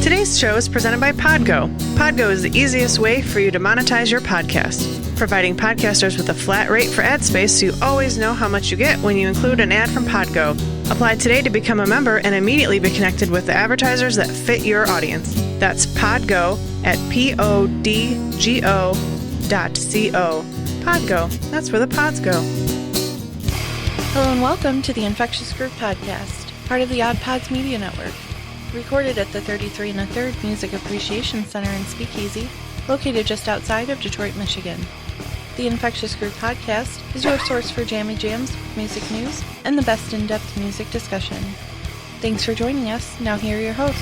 Today's show is presented by Podgo. Podgo is the easiest way for you to monetize your podcast, providing podcasters with a flat rate for ad space so you always know how much you get when you include an ad from Podgo. Apply today to become a member and immediately be connected with the advertisers that fit your audience. That's Podgo at podgo.co. Podgo, that's where the pods go. Hello and welcome to the Infectious Groove Podcast, part of the Odd Pods Media Network. Recorded at the 33 1/3 Music Appreciation Center in Speakeasy, located just outside of Detroit, Michigan. The Infectious Groove Podcast is your source for jammy jams, music news, and the best in-depth music discussion. Thanks for joining us. Now here are your hosts.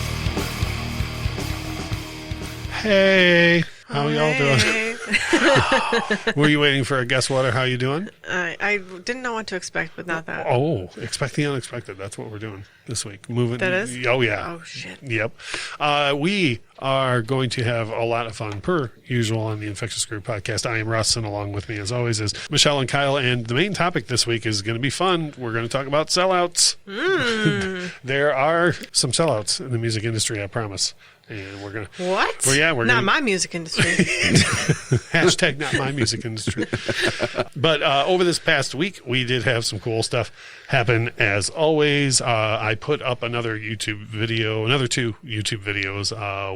Hey, how y'all doing? Were you waiting for a guess what or how you doing? I didn't know what to expect, but not that. Oh, expect the unexpected. That's what we're doing this week. Moving. That is? Oh, yeah. Oh, shit. Yep. We are going to have a lot of fun, per usual, on the Infectious Groove Podcast. I am Russ, and along with me, as always, is Michelle and Kyle. And the main topic this week is going to be fun. We're going to talk about sellouts. There are some sellouts in the music industry, I promise. And we're going to... What? Well, yeah, we're not my music industry. Hashtag not my music industry. But over this past week, we did have some cool stuff happen. As always, I put up another YouTube video, another two YouTube videos.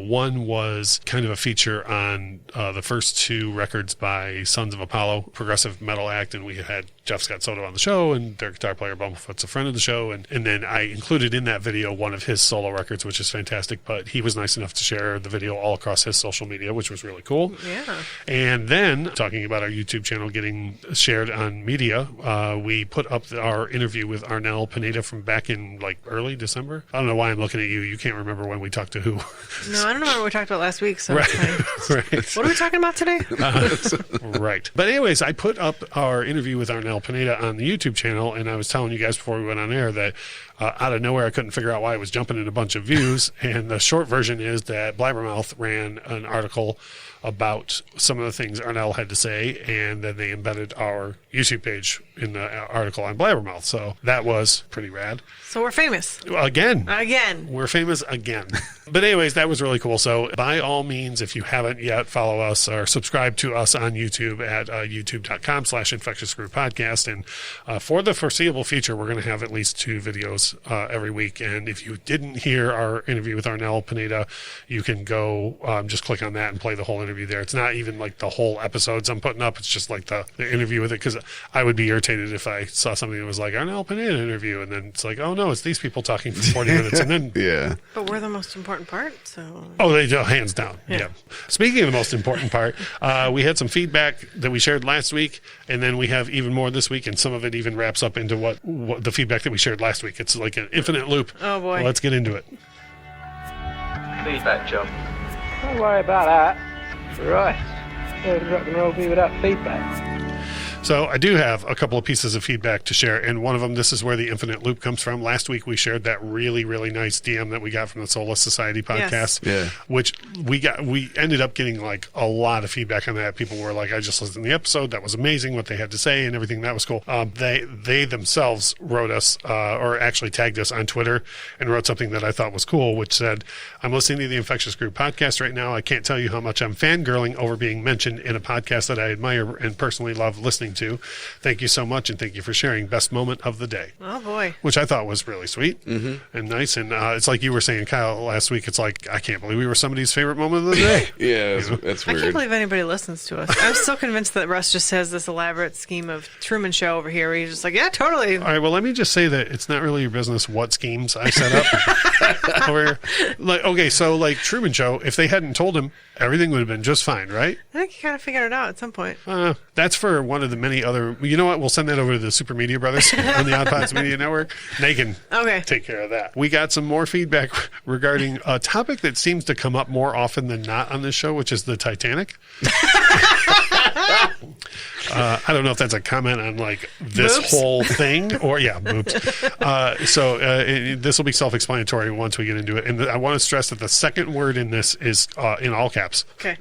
One was kind of a feature on the first two records by Sons of Apollo, progressive metal act, and we had Jeff Scott Soto on the show, and their guitar player Bumblefoot's a friend of the show, and then I included in that video one of his solo records, which is fantastic, but he was nice enough to share the video all across his social media, which was really cool. Yeah. And then, talking about our YouTube channel getting shared on media, we put up our interview with Arnel Pineda from back in like early December. I don't know why I'm looking at you. You can't remember when we talked to who. No, I don't know what we talked about last week, so right. it's fine. Right. What are we talking about today? Right. But anyways, I put up our interview with Arnel Pineda on the YouTube channel, and I was telling you guys before we went on air that out of nowhere I couldn't figure out why it was jumping in a bunch of views, and the short version is that Blabbermouth ran an article about some of the things Arnel had to say, and then they embedded our YouTube page in the article on Blabbermouth. So that was pretty rad. So we're famous. Again. We're famous again. But anyways, that was really cool. So by all means, if you haven't yet, follow us or subscribe to us on YouTube at youtube.com/Infectious Groove Podcast. And for the foreseeable future, we're going to have at least two videos every week. And if you didn't hear our interview with Arnel Pineda, you can go just click on that and play the whole interview there. It's not even like the whole episodes I'm putting up. It's just like the interview with it, because I would be irritated if I saw something that was like Arnel Pineda interview, and then it's like, oh no, it's these people talking for 40 minutes. And then yeah. But we're the most important part, so... Oh, they do, hands down. Yeah. Speaking of the most important part, we had some feedback that we shared last week, and then we have even more this week, and some of it even wraps up into what the feedback that we shared last week. It's like an infinite loop. Oh boy. Well, let's get into it. Feedback, Joe. Don't worry about that. Right. Don't rock and roll me without feedback. So I do have a couple of pieces of feedback to share, and one of them, this is where the infinite loop comes from. Last week we shared that really, really nice DM that we got from the Soulless Society podcast, which we ended up getting like a lot of feedback on that. People were like, I just listened to the episode. That was amazing what they had to say and everything. That was cool. They themselves wrote us, or actually tagged us on Twitter and wrote something that I thought was cool, which said, I'm listening to the Infectious Groove Podcast right now. I can't tell you how much I'm fangirling over being mentioned in a podcast that I admire and personally love listening to. Thank you so much, and thank you for sharing. Best moment of the day. Oh boy. Which I thought was really sweet and nice. And it's like you were saying, Kyle, last week. It's like, I can't believe we were somebody's favorite moment of the day. Yeah, that's weird. I can't believe anybody listens to us. I'm so convinced that Russ just has this elaborate scheme of Truman Show over here where he's just like, yeah, totally. All right, well, let me just say that it's not really your business what schemes I set up over here. Like, okay, so like Truman Show, if they hadn't told him, everything would have been just fine, right? I think you kind of figured it out at some point. That's for one of the many other... You know what? We'll send that over to the Super Media Brothers on the Odd Pods Media Network. They can take care of that. We got some more feedback regarding a topic that seems to come up more often than not on this show, which is the Titanic. I don't know if that's a comment on like this Boops. whole thing or boops. This will be self-explanatory once we get into it. And I want to stress that the second word in this is in all caps. Okay.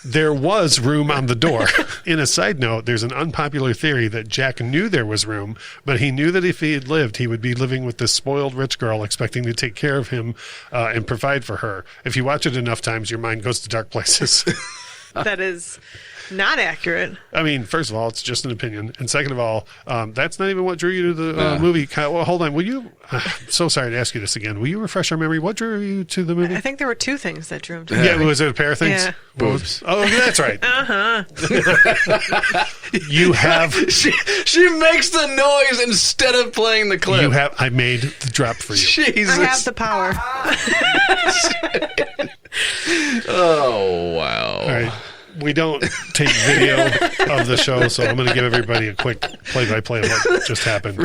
There was room on the door. In a side note, there's an unpopular theory that Jack knew there was room, but he knew that if he had lived, he would be living with this spoiled rich girl expecting to take care of him and provide for her. If you watch it enough times, your mind goes to dark places. That is not accurate. I mean, first of all, it's just an opinion. And second of all, that's not even what drew you to the movie. Well, hold on. Will you... I'm so sorry to ask you this again. Will you refresh our memory? What drew you to the movie? I think there were two things that drew him to Yeah, was it a pair of things? Yeah. Boobs. Oh, that's right. Uh-huh. You have... She makes the noise instead of playing the clip. I made the drop for you. Jesus. I have the power. Oh, wow. All right. We don't take video of the show, so I'm going to give everybody a quick play-by-play of what just happened.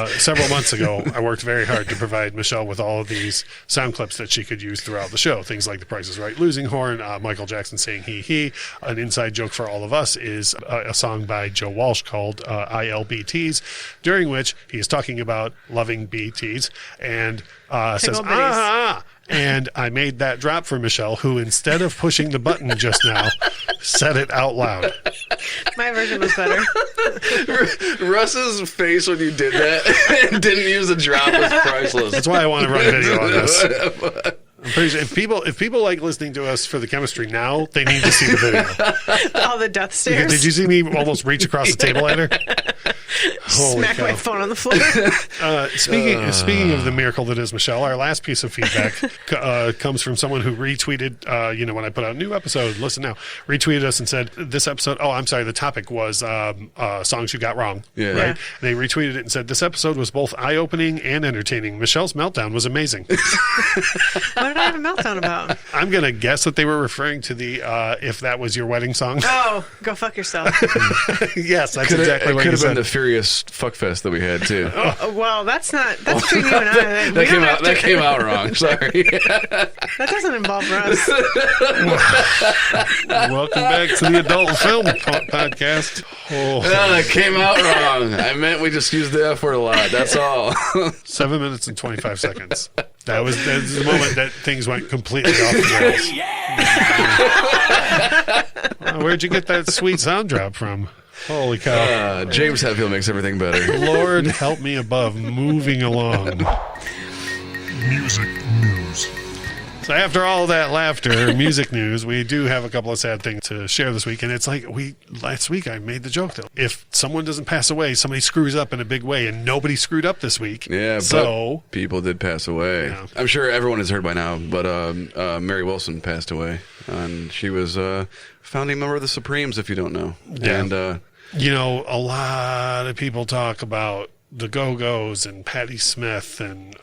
Several months ago, I worked very hard to provide Michelle with all of these sound clips that she could use throughout the show. Things like The Price is Right losing horn, Michael Jackson saying he. An inside joke for all of us is a song by Joe Walsh called ILBTs, during which he is talking about loving BTs and says, and I made that drop for Michelle, who instead of pushing the button just now, said it out loud. My version was better. Russ's face when you did that and didn't use the drop was priceless. That's why I want to run video on this. I'm pretty sure if people like listening to us for the chemistry now, they need to see the video. All the death stares. Did you see me almost reach across the table at her? Holy Smack cow. my phone on the floor. Speaking of the miracle that is Michelle, our last piece of feedback comes from someone who retweeted, when I put out a new episode, listen now, retweeted us and said, this episode, the topic was songs you got wrong. Yeah. Right? Yeah. They retweeted it and said, this episode was both eye-opening and entertaining. Michelle's meltdown was amazing. What did I have a meltdown about? I'm going to guess that they were referring to the If That Was Your Wedding song. Oh, go fuck yourself. Yes, that's exactly what you It could have said. been the Furious Fuckfest that we had, too. Well, that's between you and I. That came out wrong. Sorry. That doesn't involve Russ. Welcome back to the Adult Film Podcast. No, that came out wrong. I meant we just used the F word a lot. That's all. 7 minutes and 25 seconds. That's the moment that things went completely off the rails. Where'd you get that sweet sound drop from? Holy cow. James Hetfield makes everything better. Lord help me above. Moving along. Music news. So after all that laughter, music news, we do have a couple of sad things to share this week. And it's like last week I made the joke that if someone doesn't pass away, somebody screws up in a big way, and nobody screwed up this week. Yeah, so but people did pass away. Yeah. I'm sure everyone has heard by now, but Mary Wilson passed away. And she was a founding member of the Supremes, if you don't know. Yeah. And a lot of people talk about the Go-Go's and Patti Smith and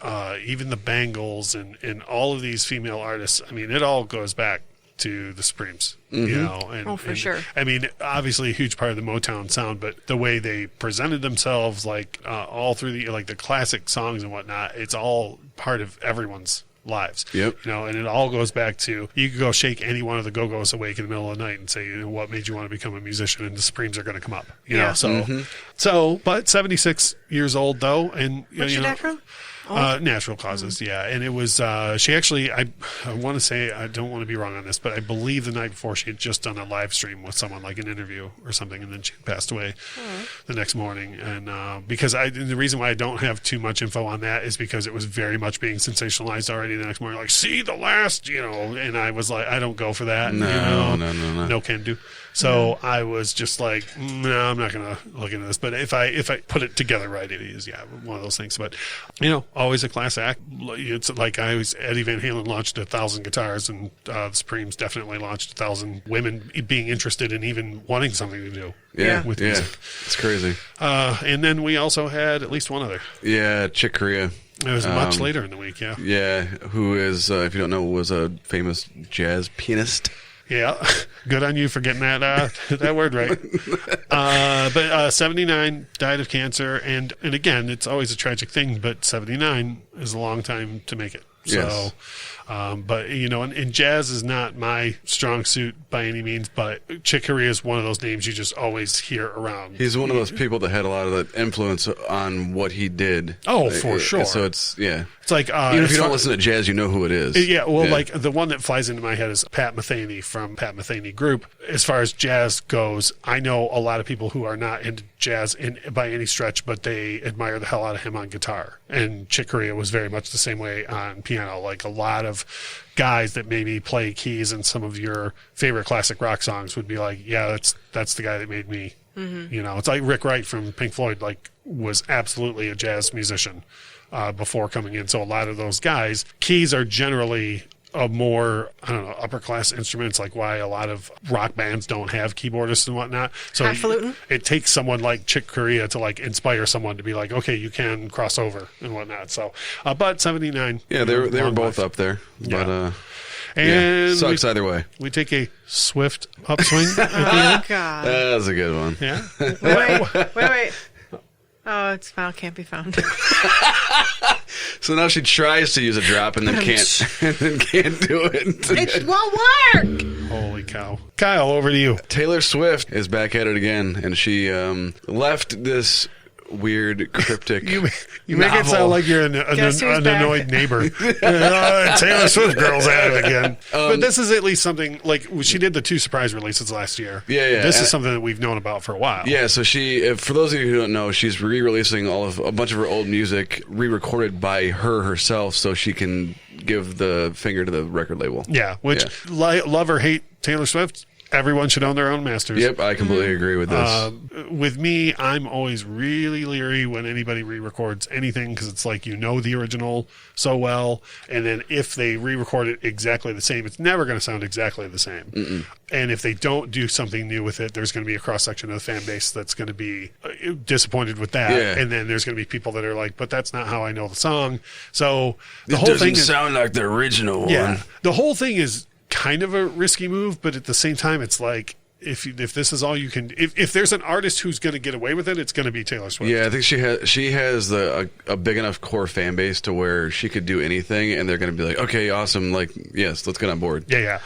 even the Bangles and all of these female artists. I mean, it all goes back to the Supremes, Mm-hmm. For sure. I mean, obviously a huge part of the Motown sound, but the way they presented themselves, like all through the classic songs and whatnot, it's all part of everyone's lives. Yep. And it all goes back to, you could go shake any one of the Go-Go's awake in the middle of the night and say, what made you want to become a musician? And the Supremes are going to come up. But 76 years old though, and Where'd she die from? Natural causes, yeah. And it was, she actually, I want to say, I don't want to be wrong on this, but I believe the night before she had just done a live stream with someone, like an interview or something, and then she passed away the next morning. And because the reason why I don't have too much info on that is because it was very much being sensationalized already the next morning, like, see the last, and I was like, I don't go for that. No can do. So I was just like, no, I'm not going to look into this. But if I put it together right, it is, one of those things. But, always a class act. It's like Eddie Van Halen launched 1,000 guitars, and the Supremes definitely launched 1,000 women being interested in even wanting something to do with music. It's crazy. And then we also had at least one other. Yeah, Chick Corea. It was much later in the week, Yeah, who is, if you don't know, was a famous jazz pianist. Yeah, good on you for getting that that word right. But 79, died of cancer, and again, it's always a tragic thing, but 79 is a long time to make it. So, but and jazz is not my strong suit by any means, but Chick Corea is one of those names you just always hear around. He's one of those people that had a lot of that influence on what he did. Oh, for sure. So it's like even if you don't listen to jazz, you know who it is. Yeah, well, like the one that flies into my head is Pat Metheny from Pat Metheny Group. As far as jazz goes, I know a lot of people who are not into jazz by any stretch, but they admire the hell out of him on guitar. And Chick Corea was very much the same way on piano. Like a lot of guys that maybe play keys in some of your favorite classic rock songs would be like, yeah, that's the guy that made me. Mm-hmm. It's like Rick Wright from Pink Floyd, like was absolutely a jazz musician before coming in. So a lot of those guys, keys are generally a more, upper class instruments, like why a lot of rock bands don't have keyboardists and whatnot. So it takes someone like Chick Corea to like inspire someone to be like, okay, you can cross over and whatnot. So, but 79. Yeah, they were both up there. Yeah. But, and sucks either way. We take a swift upswing at the end. God. That was a good one. Yeah. Wait. Oh, its file can't be found. So now she tries to use a drop and then can't do it. It won't work. Holy cow. Kyle, over to you. Taylor Swift is back at it again, and she left this weird cryptic You make it sound like you're an annoyed neighbor. Taylor Swift girl's at it again. But this is at least something, like she did the 2 surprise releases last year. Yeah. This is something that we've known about for a while. Yeah, so she, for those of you who don't know, she's re-releasing a bunch of her old music, re-recorded by her herself, so she can give the finger to the record label. Yeah, which love or hate Taylor Swift, everyone should own their own masters. Yep, I completely agree with this. With me, I'm always really leery when anybody re-records anything because it's like the original so well, and then if they re-record it exactly the same, it's never going to sound exactly the same. Mm-mm. And if they don't do something new with it, there's going to be a cross-section of the fan base that's going to be disappointed with that. Yeah. And then there's going to be people that are like, but that's not how I know the song. So the whole thing doesn't sound like the original one. Yeah, the whole thing is kind of a risky move, but at the same time, it's like if this is all you can, if there's an artist who's going to get away with it, it's going to be Taylor Swift. Yeah, I think she has a big enough core fan base to where she could do anything, and they're going to be like, okay, awesome, like yes, let's get on board. Yeah.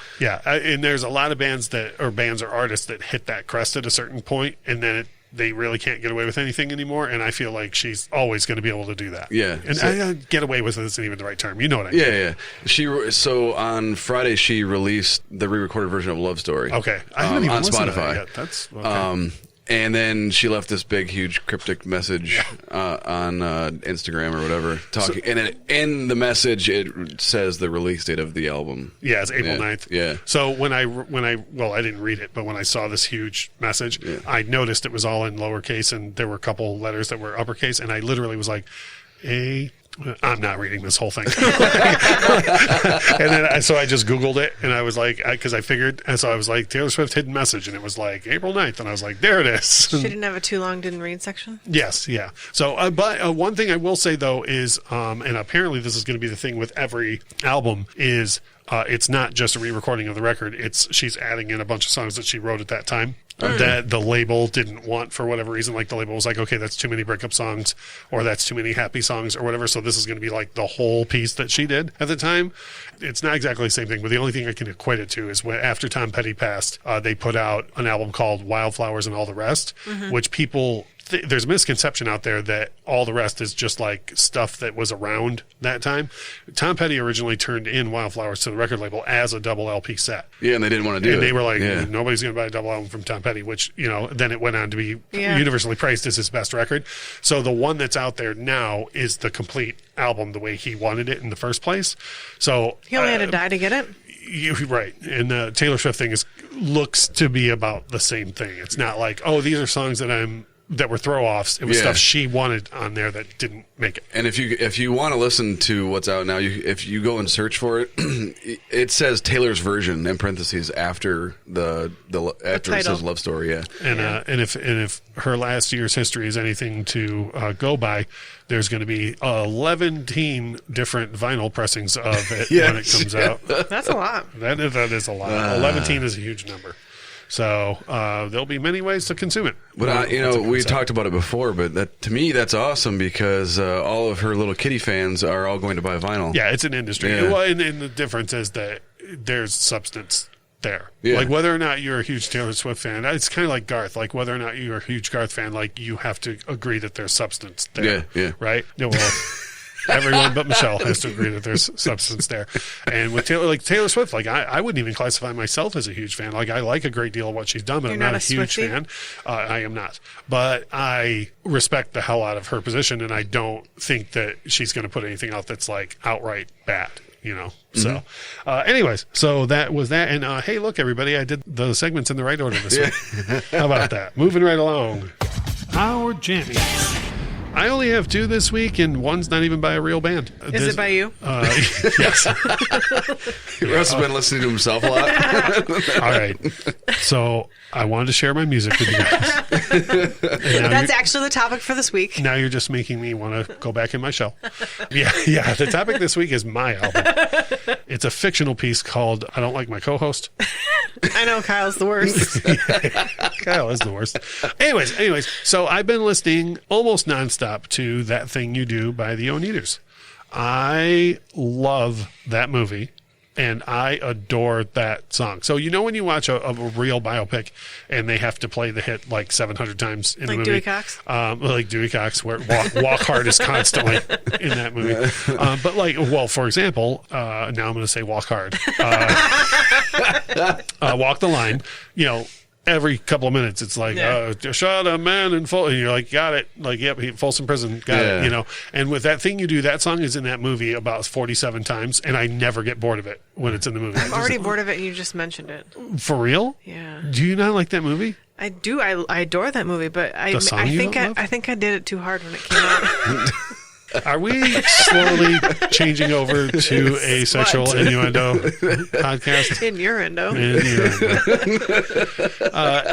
And there's a lot of bands or artists that hit that crest at a certain point, and then they really can't get away with anything anymore, and I feel like she's always going to be able to do that. Yeah. And get away with it isn't even the right term. You know what I mean? Yeah. So on Friday, she released the re-recorded version of Love Story. Okay. I haven't even on listened Spotify. to that yet. That's okay. And then she left this big, huge cryptic message on Instagram or whatever. And in the message, it says the release date of the album. Yeah, it's April 9th. Yeah. So when I didn't read it, but when I saw this huge message, I noticed it was all in lowercase, and there were a couple letters that were uppercase, and I literally was like, I'm not reading this whole thing. And then so I just Googled it, and I was like, because I figured, and so I was like, Taylor Swift hidden message, and it was like April 9th, and I was like, there it is. She didn't have a too long didn't read section? Yes, yeah. So, but one thing I will say, though, is, and apparently this is going to be the thing with every album, is it's not just a re-recording of the record. She's adding in a bunch of songs that she wrote at that time. That the label didn't want for whatever reason. Like the label was like, okay, that's too many breakup songs, or that's too many happy songs, or whatever. So this is going to be like the whole piece that she did at the time. It's not exactly the same thing, but the only thing I can equate it to is when after Tom Petty passed, they put out an album called Wildflowers and All the Rest, which people. There's a misconception out there that all the rest is just like stuff that was around that time. Tom Petty originally turned in Wildflowers to the record label as a double LP set. Yeah, and they didn't want to do it. And they were like, nobody's going to buy a double album from Tom Petty, which, then it went on to be universally praised as his best record. So the one that's out there now is the complete album the way he wanted it in the first place. So he only had to die to get it? Right. And the Taylor Swift thing looks to be about the same thing. It's not like, oh, these are songs that were throw-offs. It was stuff she wanted on there that didn't make it. And if you want to listen to what's out now, if you go and search for it, it says Taylor's version in parentheses after after it says Love Story. Yeah. And if her last year's history is anything to go by, there's going to be 11 different vinyl pressings of it when it comes out. That's a lot. That is a lot. 11 is a huge number. So there'll be many ways to consume it. But we talked about it before, but to me that's awesome because all of her little kitty fans are all going to buy vinyl. Yeah, it's an industry. Yeah. Well, and the difference is that there's substance there. Yeah. Like whether or not you're a huge Taylor Swift fan, it's kind of like Garth. Like whether or not you're a huge Garth fan, like you have to agree that there's substance there. Yeah. Right? Yeah, well, everyone but Michelle has to agree that there's substance there. And with Taylor Swift, like I wouldn't even classify myself as a huge fan. Like I like a great deal of what she's done, but I'm not a huge fan. I am not. But I respect the hell out of her position, and I don't think that she's going to put anything out that's like outright bad. So anyways, so that was that. And hey, look, everybody, I did the segments in the right order this week. How about that? Moving right along. Our jammies. I only have 2 this week, and one's not even by a real band. Is it by you? Yes. Russ has been listening to himself a lot. All right. So I wanted to share my music with you guys. That's actually the topic for this week. Now you're just making me want to go back in my shell. Yeah. The topic this week is my album. It's a fictional piece called I Don't Like My Co-Host. I know Kyle's the worst. Kyle is the worst. Anyways, so I've been listening almost nonstop to That Thing You Do by the Oneaters. I love that movie, and I adore that song. So when you watch a real biopic and they have to play the hit like 700 times in the movie. Dewey Cox? Like Dewey Cox, where Walk Hard is constantly in that movie. But for example, now I'm going to say Walk Hard. Walk the Line, every couple of minutes, it's like, shot a man in Folsom. And you're like, got it. Like, yep, Folsom Prison, got it, And with That Thing You Do, that song is in that movie about 47 times, and I never get bored of it when it's in the movie. I'm already bored of it, and you just mentioned it. For real? Yeah. Do you not like that movie? I do. I adore that movie, but I think I did it too hard when it came out. Are we slowly changing over to a sexual innuendo podcast? Innuendo.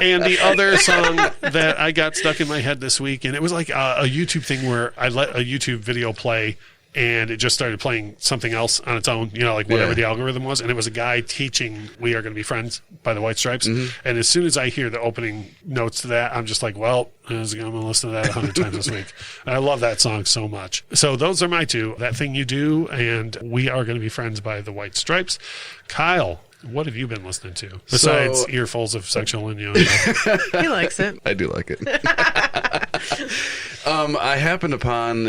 And the other song that I got stuck in my head this week, and it was like a YouTube thing where I let a YouTube video play, and it just started playing something else on its own, whatever the algorithm was. And it was a guy teaching We Are Going to Be Friends by the White Stripes. Mm-hmm. And as soon as I hear the opening notes to that, I'm just like, well, I'm going to listen to that 100 times this week. And I love that song so much. So those are my 2, That Thing You Do and We Are Going to Be Friends by the White Stripes. Kyle, what have you been listening to besides earfuls of sexual innuendo? He likes it. I do like it. I happened upon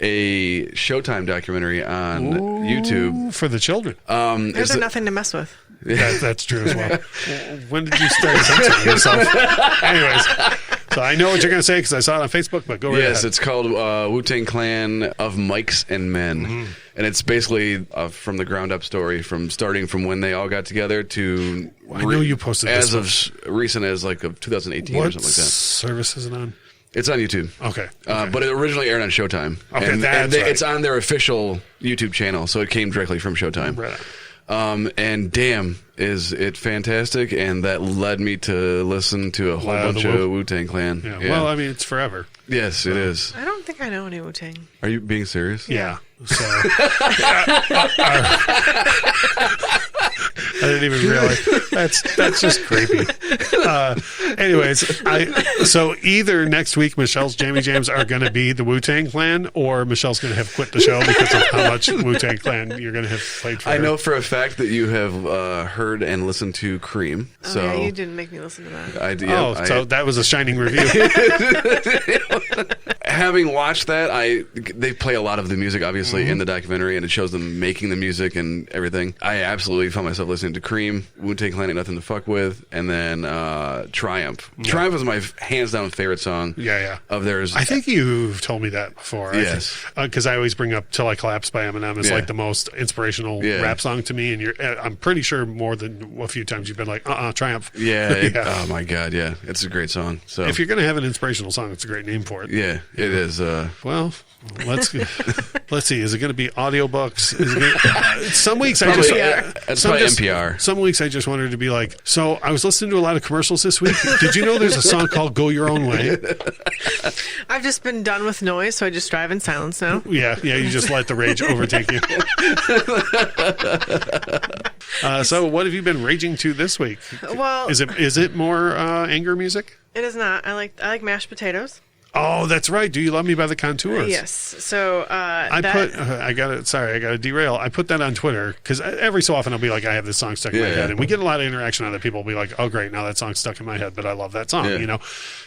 a Showtime documentary on YouTube for the children. There's nothing to mess with. That's true as well. When did you start censoring yourself? Anyways, so I know what you're going to say because I saw it on Facebook, but go right ahead. Yes, it's called Wu-Tang Clan of Mics and Men. Mm-hmm. And it's basically from the ground up story, starting from when they all got together to... I know you posted this. As of recent as of 2018 or something like that. What service is it on? It's on YouTube. Okay. But it originally aired on Showtime. Okay, and it's on their official YouTube channel, so it came directly from Showtime. Right. And damn, is it fantastic, and that led me to listen to a whole bunch of Wu-Tang Clan. Yeah. Well, I mean, it's forever. Yes, it is. I don't think I know any Wu-Tang. Are you being serious? Yeah. So... I didn't even realize. That's just creepy. Anyways, so either next week Michelle's Jammy Jams are going to be the Wu-Tang Clan, or Michelle's going to have quit the show because of how much Wu-Tang Clan you're going to have played for her. I know for a fact that you have heard and listened to Cream. So yeah, you didn't make me listen to that. So that was a shining review. Having watched that, they play a lot of the music, obviously, in the documentary, and it shows them making the music and everything. I absolutely found myself listening to Cream, Wu-Tang Clan Ain't Nothing to Fuck With, and then Triumph. Yeah. Triumph is my hands-down favorite song of theirs. I think you've told me that before. Yes. Because I always bring up Till I Collapse by Eminem as like the most inspirational rap song to me, and I'm pretty sure more than a few times you've been like, Triumph. Yeah. Oh, my God, yeah. It's a great song. So if you're going to have an inspirational song, it's a great name for it. Yeah, it is. Well... let's see. Is it going to be audiobooks? Some weeks probably, it's probably NPR. Some weeks I just wanted to be like, so I was listening to a lot of commercials this week. Did you know there's a song called Go Your Own Way? I've just been done with noise, so I just drive in silence now. Yeah, you just let the rage overtake you. So what have you been raging to this week? Well, is it more anger music? It is not. I like mashed potatoes. Oh, that's right. Do You Love Me by the Contours? Yes. So I gotta derail. I put that on Twitter because every so often I'll be like, I have this song stuck in my head, and we get a lot of interaction on that. People will be like, oh great, now that song's stuck in my head, but I love that song, you know.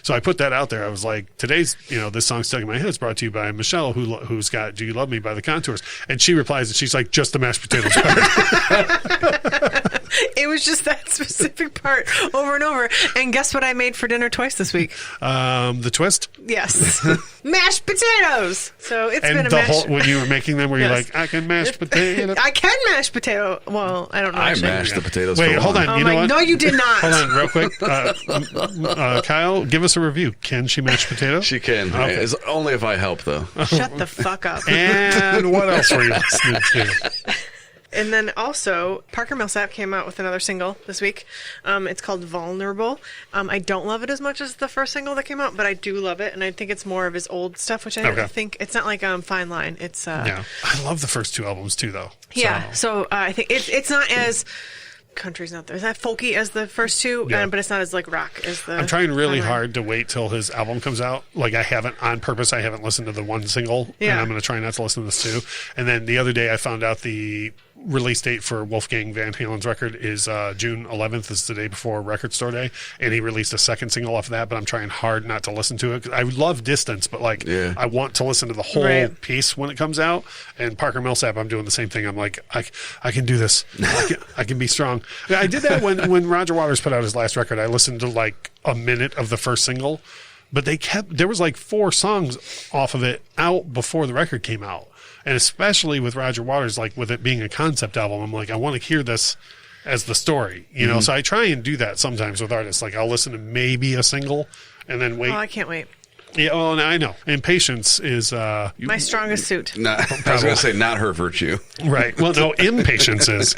So I put that out there. I was like, today's, this song stuck in my head is brought to you by Michelle, who's got Do You Love Me by the Contours, and she replies and she's like, just the mashed potatoes part. It was just that specific part over and over. And guess what I made for dinner twice this week? The twist. Yes. Mashed potatoes. So it's and been a the mash. whole when you were making them, were you like, I can mash potatoes? I can mash potato. Well, I don't know. I mashed the potatoes. Wait, hold on. You know what? No, you did not. Hold on, real quick. Kyle, give us a review. Can she mash potatoes? She can. Okay. It's only if I help, though. Shut the fuck up. And what else were you listening to? And then also, Parker Millsap came out with another single this week. It's called Vulnerable. I don't love it as much as the first single that came out, but I do love it, and I think it's more of his old stuff, which I think it's not like Fine Line. It's yeah. I love the first two albums too, though. Yeah. So I think it's not as country's not there. It's not folky as the first two, but it's not as like rock as the. I'm trying really hard to wait till his album comes out. Like I haven't on purpose. I haven't listened to the one single, and I'm going to try not to listen to this too. And then the other day, I found out the release date for Wolfgang Van Halen's record is June 11th. Is the day before Record Store Day, and he released a second single off of that. But I'm trying hard not to listen to it. I love Distance, but like I want to listen to the whole piece when it comes out. And Parker Millsap, I'm doing the same thing. I'm like, I can do this. I can be strong. I did that when Roger Waters put out his last record. I listened to like a minute of the first single, but there was like 4 songs off of it out before the record came out. And especially with Roger Waters, like with it being a concept album, I'm like, I want to hear this as the story, you know? So I try and do that sometimes with artists. Like I'll listen to maybe a single and then wait. Oh, I can't wait. Yeah, well, I know. And patience is... my strongest suit. I was going to say not her virtue. Right. Well, no, impatience is.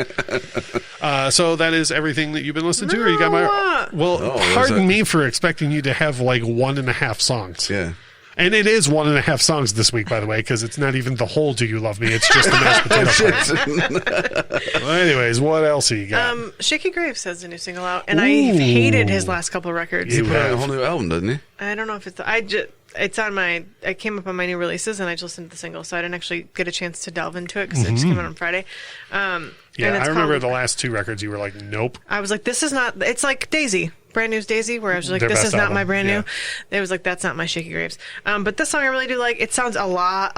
So that is everything that you've been listening to? Or you got my... Well, pardon me for expecting you to have like 1.5 songs. Yeah. And it is 1.5 songs this week, by the way, because it's not even the whole Do You Love Me? It's just the mashed potato part. Well, anyways, what else have you got? Shaky Graves has a new single out, and I hated his last couple of records. He put out a whole new album, doesn't he? I don't know if it's... it's on my... I came up on my new releases, and I just listened to the single, so I didn't actually get a chance to delve into it, because it just came out on Friday. I remember the last 2 records, you were like, nope. I was like, this is not... It's like Daisy. Brand New's Daisy, where I was like, Their this best is not album. my brand new. It was like, that's not my Shaky Graves. But this song I really do like. It sounds a lot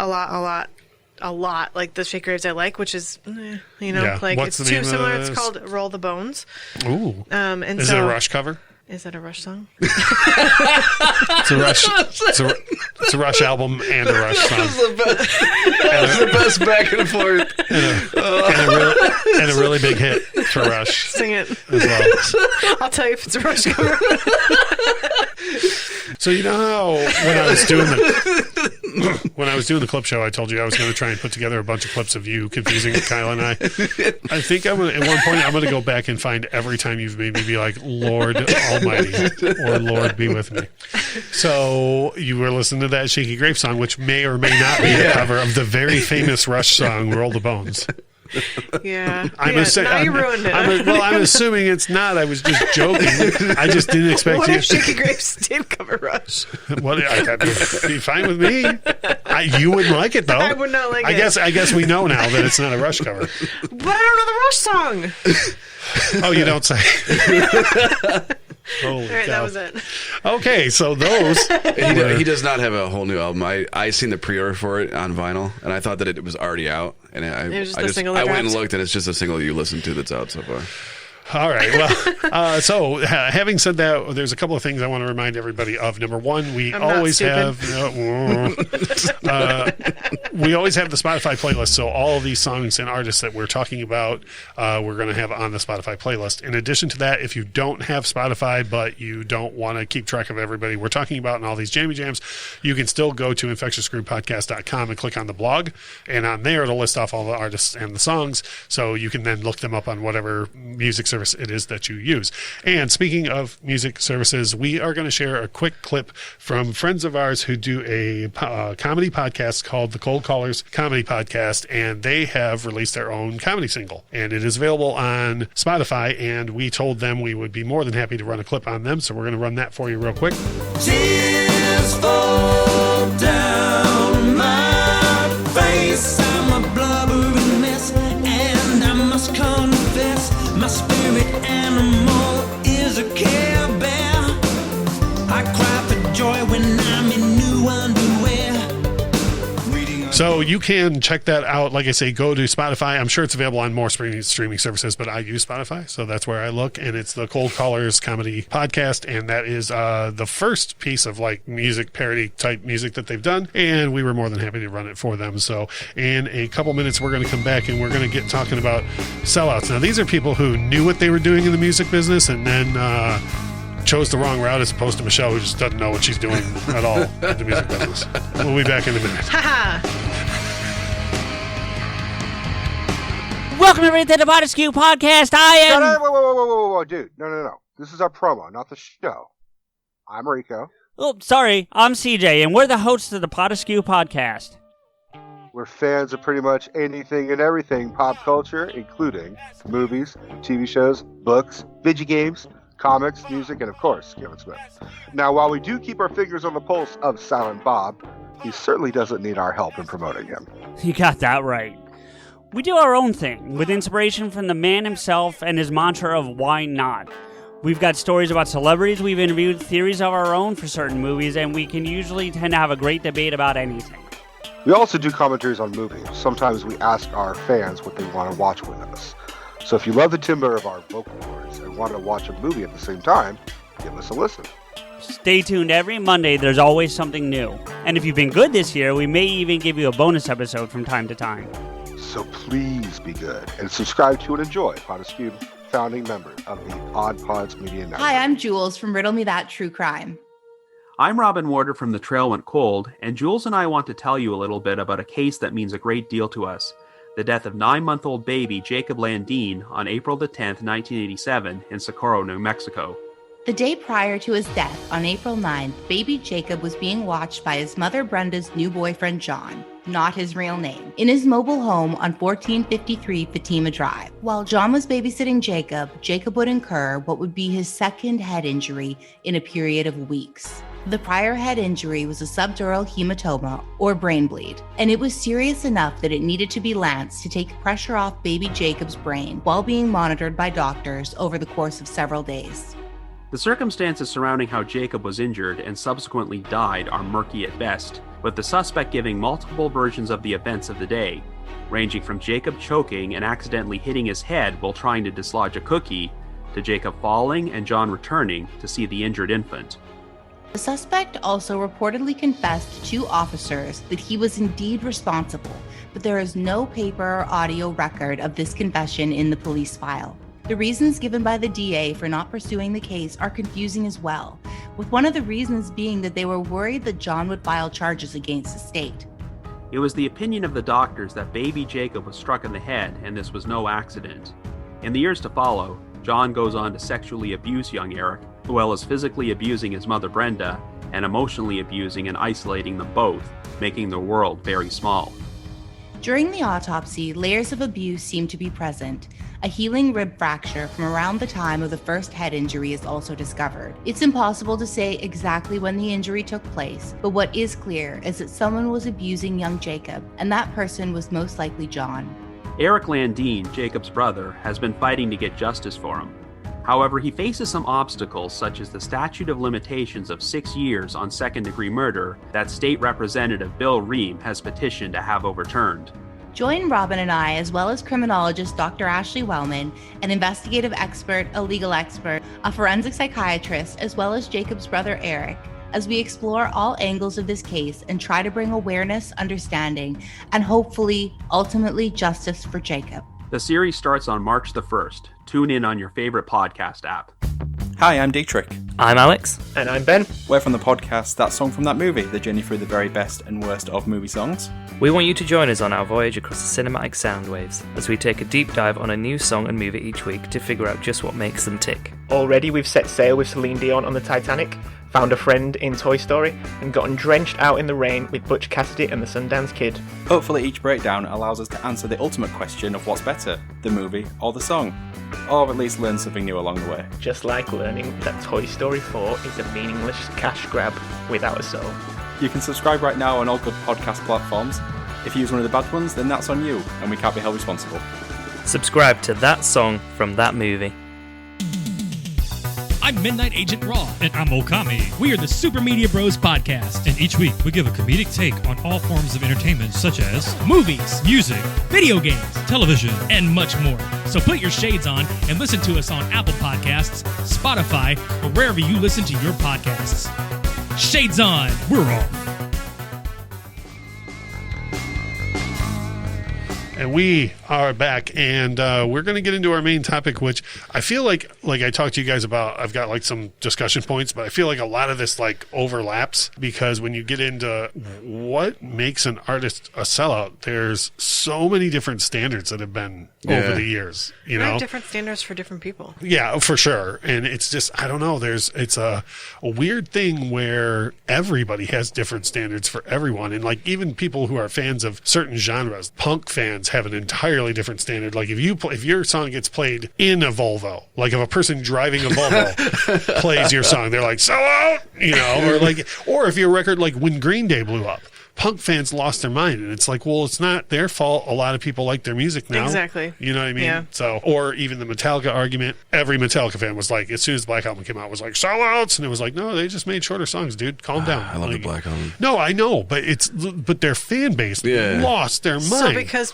like the Shaky Graves I like, which is, like What's it's the too name similar. of It's this? called Roll the Bones. Ooh. And is it a Rush cover? Is that a Rush song? It's a Rush. It's a Rush album and a Rush song. That was the best back and forth. And a really big hit for Rush. Sing it. As well. I'll tell you if it's a Rush cover. So you know how when I was doing the clip show, I told you I was going to try and put together a bunch of clips of you confusing Kyle and I. I think at one point I'm going to go back and find every time you've made me be like, Lord Almighty, or Lord be with me. So you were listening to that Shaky Grape song, which may or may not be a cover of the very famous Rush song, Roll the Bones. Yeah. Now you ruined it. I'm assuming it's not. I was just joking. I just didn't expect what you. if Shaky Graves did cover Rush? What? Be fine with me. You wouldn't like it though. I would not like it. I guess we know now that it's not a Rush cover. But I don't know the Rush song. Oh, you don't say. Holy All right, cow. that was it. Okay, so those. He does not have a whole new album. I seen the pre-order for it on vinyl, and I thought that it was already out. And It was just a single that I went and dropped? looked, and it's just a single you listened to that's out so far. All right. Well, so having said that, there's a couple of things I want to remind everybody of. Number one, we always have the Spotify playlist. So all of these songs and artists that we're talking about, we're going to have on the Spotify playlist. In addition to that, if you don't have Spotify, but you don't want to keep track of everybody we're talking about and all these jammy jams, you can still go to infectiousgroupodcast.com and click on the blog. And on there, it'll list off all the artists and the songs. So you can then look them up on whatever music service service it is that you use. And speaking of music services, we are going to share a quick clip from friends of ours who do a comedy podcast called the Cold Callers Comedy Podcast, and they have released their own comedy single, and it is available on Spotify, and we told them we would be more than happy to run a clip on them, so we're going to run that for you real quick. Tears fall down my face. I'm a blubbering mess, and I must confess, my spirit animal is a Care Bear. I cry for joy when I'm in new underwear. So you can check that out. Like I say, go to Spotify. I'm sure it's available on more streaming services, but I use Spotify, so that's where I look. And it's the Cold Callers Comedy Podcast, and that is the first piece of like music parody type music that they've done. And we were more than happy to run it for them. So in a couple minutes, we're going to come back and we're going to get talking about sellouts. Now, these are people who knew what they were doing in the music business and then chose the wrong route, as opposed to Michelle, who just doesn't know what she's doing at all in the music business. We'll be back in a minute. Welcome everybody to the Potaskew Podcast. I am... Whoa, dude. No. This is our promo, not the show. I'm Rico. Oh, sorry. I'm CJ, and we're the hosts of the Potaskew Podcast. We're fans of pretty much anything and everything pop culture, including movies, TV shows, books, video games, comics, music, and of course, Kevin Smith. Now, while we do keep our fingers on the pulse of Silent Bob, he certainly doesn't need our help in promoting him. You got that right. We do our own thing, with inspiration from the man himself and his mantra of why not. We've got stories about celebrities we've interviewed, theories of our own for certain movies, and we can usually tend to have a great debate about anything. We also do commentaries on movies. Sometimes we ask our fans what they want to watch with us. So if you love the timbre of our vocal cords and want to watch a movie at the same time, give us a listen. Stay tuned every Monday, there's always something new. And if you've been good this year, we may even give you a bonus episode from time to time. So please be good and subscribe to and enjoy Potaskew, founding member of the Odd Pods Media Network. Hi, I'm Jules from Riddle Me That True Crime. I'm Robin Warder from The Trail Went Cold, and Jules and I want to tell you a little bit about a case that means a great deal to us. The death of 9-month-old baby Jacob Landine on April the 10th, 1987 in Socorro, New Mexico. The day prior to his death, on April 9th, baby Jacob was being watched by his mother Brenda's new boyfriend John, not his real name, in his mobile home on 1453 Fatima Drive. While John was babysitting Jacob, Jacob would incur what would be his second head injury in a period of weeks. The prior head injury was a subdural hematoma, or brain bleed, and it was serious enough that it needed to be lanced to take pressure off baby Jacob's brain while being monitored by doctors over the course of several days. The circumstances surrounding how Jacob was injured and subsequently died are murky at best, with the suspect giving multiple versions of the events of the day, ranging from Jacob choking and accidentally hitting his head while trying to dislodge a cookie, to Jacob falling and John returning to see the injured infant. The suspect also reportedly confessed to officers that he was indeed responsible, but there is no paper or audio record of this confession in the police file. The reasons given by the DA for not pursuing the case are confusing as well, with one of the reasons being that they were worried that John would file charges against the state. It was the opinion of the doctors that baby Jacob was struck in the head and this was no accident. In the years to follow, John goes on to sexually abuse young Eric, as well as physically abusing his mother Brenda, and emotionally abusing and isolating them both, making their world very small. During the autopsy, layers of abuse seem to be present. A healing rib fracture from around the time of the first head injury is also discovered. It's impossible to say exactly when the injury took place, but what is clear is that someone was abusing young Jacob, and that person was most likely John. Eric Landine, Jacob's brother, has been fighting to get justice for him. However, he faces some obstacles such as the statute of limitations of 6 years on second-degree murder that State Representative Bill Ream has petitioned to have overturned. Join Robin and I, as well as criminologist Dr. Ashley Wellman, an investigative expert, a legal expert, a forensic psychiatrist, as well as Jacob's brother Eric, as we explore all angles of this case and try to bring awareness, understanding, and hopefully, ultimately, justice for Jacob. The series starts on March the 1st. Tune in on your favorite podcast app. Hi, I'm Dietrich. I'm Alex. And I'm Ben. We're from the podcast That Song From That Movie, the journey through the very best and worst of movie songs. We want you to join us on our voyage across the cinematic sound waves as we take a deep dive on a new song and movie each week to figure out just what makes them tick. Already we've set sail with Celine Dion on the Titanic, found a friend in Toy Story, and gotten drenched out in the rain with Butch Cassidy and the Sundance Kid. Hopefully each breakdown allows us to answer the ultimate question of what's better, the movie or the song. Or at least learn something new along the way. Just like learning that Toy Story 4 is a meaningless cash grab without a soul. You can subscribe right now on all good podcast platforms. If you use one of the bad ones, then that's on you, and we can't be held responsible. Subscribe to That Song From That Movie. I'm Midnight Agent Raw. And I'm Okami. We are the Super Media Bros podcast. And each week we give a comedic take on all forms of entertainment such as movies, music, video games, television, and much more. So put your shades on and listen to us on Apple Podcasts, Spotify, or wherever you listen to your podcasts. Shades on. We're off. And we are back, and we're going to get into our main topic, which I feel like I talked to you guys about. I've got like some discussion points, but I feel like a lot of this like overlaps, because when you get into what makes an artist a sellout, there's so many different standards that have been over the years. You know, different standards for different people. Yeah, for sure. And it's just, I don't know. It's a weird thing where everybody has different standards for everyone, and like even people who are fans of certain genres, punk fans have an entirely different standard. Like if your song gets played in a Volvo, like if a person driving a Volvo plays your song, they're like, sell out, you know, or if your record, like when Green Day blew up, punk fans lost their mind, and it's like, well, it's not their fault. A lot of people like their music now. Exactly. You know what I mean? Yeah. So, or even the Metallica argument. Every Metallica fan was like, as soon as the Black Album came out, was like, sellouts, and it was like, no, they just made shorter songs, dude. Calm down. I love the Black Album. No, I know, but their fan base lost their mind. So because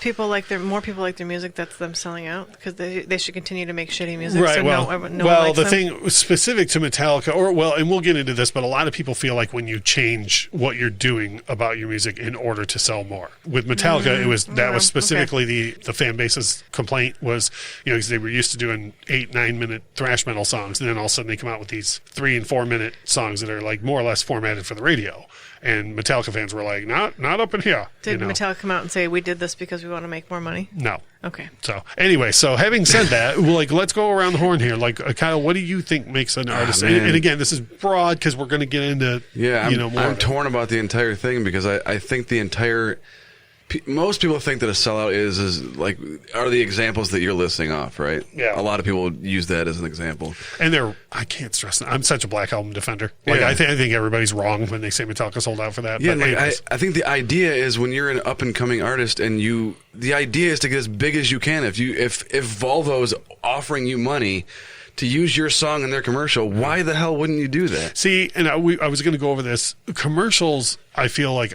more people like their music, that's them selling out, because they should continue to make shitty music. Right. So Well, no one likes them. thing specific to Metallica, and we'll get into this, but a lot of people feel like when you change what you're doing about your music in order to sell more. With Metallica, was specifically the fan base's complaint was, you know, because they were used to doing 8-9 minute thrash metal songs, and then all of a sudden they come out with these 3 and 4 minute songs that are like more or less formatted for the radio. And Metallica fans were like, not up in here. Did Metallica come out and say, we did this because we want to make more money? No. Okay. So anyway, having said that, let's go around the horn here. Like, Kyle, what do you think makes an artist? And again, this is broad because we're going to get into more. I'm torn about the entire thing, because I think the entire. Most people think that a sellout are the examples that you're listing off, right? Yeah. A lot of people use that as an example. And I can't stress that. I'm such a Black Album defender. I think everybody's wrong when they say Metallica sold out for that. Yeah, but I think the idea is when you're an up and coming artist, and the idea is to get as big as you can. If Volvo's offering you money to use your song in their commercial, why the hell wouldn't you do that? See, and I was going to go over this. Commercials, I feel like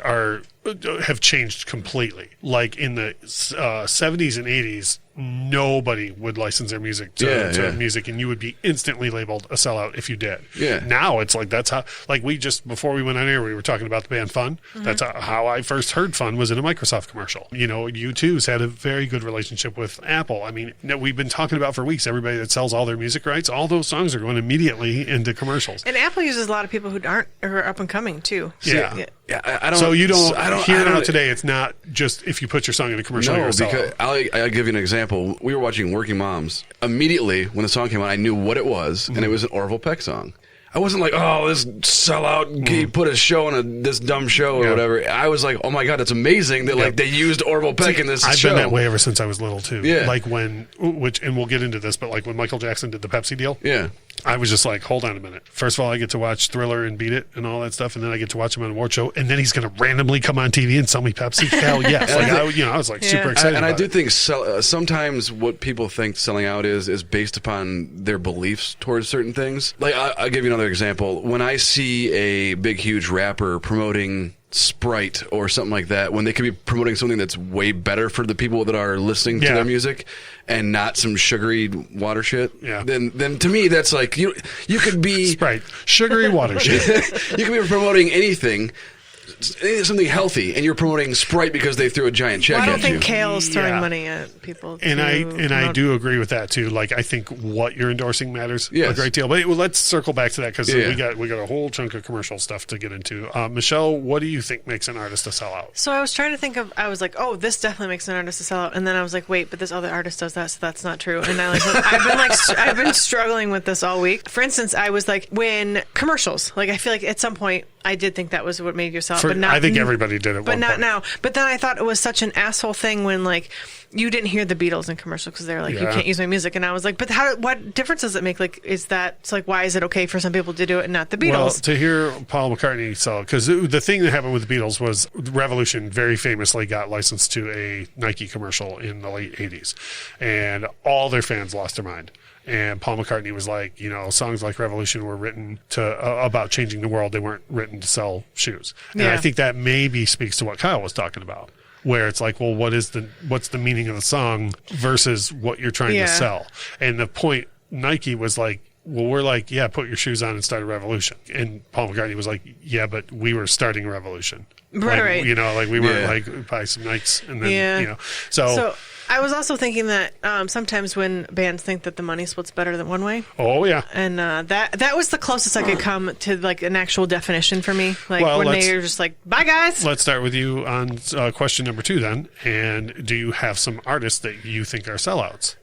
have changed completely. Like in the 70s and 80s, nobody would license their music to music, and you would be instantly labeled a sellout if you did. Yeah. Now it's like that's how. Like before we went on air, we were talking about the band Fun. Mm-hmm. That's how I first heard Fun, was in a Microsoft commercial. You know, U2's had a very good relationship with Apple. I mean, we've been talking about for weeks. Everybody that sells all their music rights, all those songs are going immediately into commercials. And Apple uses a lot of people who are up and coming too. Yeah. I don't. So you don't. Here out today, it's not just if you put your song in a commercial. No, because I'll give you an example. We were watching Working Moms. Immediately when the song came out, I knew what it was, and it was an Orville Peck song. I wasn't like, oh, this sellout, he put a show on this dumb show or whatever. I was like, oh my God, it's amazing that they used Orville Peck in this show. I've been that way ever since I was little too. Yeah. Like and we'll get into this, but like when Michael Jackson did the Pepsi deal. Yeah. I was just like, hold on a minute. First of all, I get to watch Thriller and Beat It and all that stuff, and then I get to watch him on a award show, and then he's going to randomly come on TV and sell me Pepsi. Hell yes! I was like super excited. And I do think sometimes what people think selling out is based upon their beliefs towards certain things. Like I'll give you another example. When I see a big, huge rapper promoting Sprite or something like that, when they could be promoting something that's way better for the people that are listening to their music, and not some sugary water shit, then to me that's like you could be Sprite, sugary water shit. You could be promoting anything. something healthy, and you're promoting Sprite because they threw a giant check at you. I don't think Kale's throwing money at people. And I do agree with that too. Like, I think what you're endorsing matters a great deal. But let's circle back to that because we got a whole chunk of commercial stuff to get into. Michelle, what do you think makes an artist a sellout? So I was trying to think of. I was like, oh, this definitely makes an artist a sellout, and then I was like, wait, but this other artist does that, so that's not true. And I've been struggling with this all week. For instance, I was like, when commercials, like I feel like at some point I did think that was what made you sellout, but not. I think everybody did it, but not now. But then I thought it was such an asshole thing when like you didn't hear the Beatles in commercials because they were like, you can't use my music, and I was like, but what difference does it make? Like, is that it's like why is it okay for some people to do it and not the Beatles? Well, to hear Paul McCartney sell, because the thing that happened with the Beatles was Revolution very famously got licensed to a Nike commercial in the late 80s, and all their fans lost their mind. And Paul McCartney was like, songs like Revolution were written about changing the world. They weren't written to sell shoes. And I think that maybe speaks to what Kyle was talking about, where it's like, well, what's the meaning of the song versus what you're trying to sell? And the point Nike was like, well, we're like, yeah, put your shoes on and start a revolution. And Paul McCartney was like, yeah, but we were starting a revolution. Right. Like we weren't like buy some Nikes and then, So I was also thinking that sometimes when bands think that the money splits better than one way. Oh yeah. And that was the closest I could come to like an actual definition for me. Like when they're just like, bye guys. Let's start with you on question number 2 then. And do you have some artists that you think are sellouts?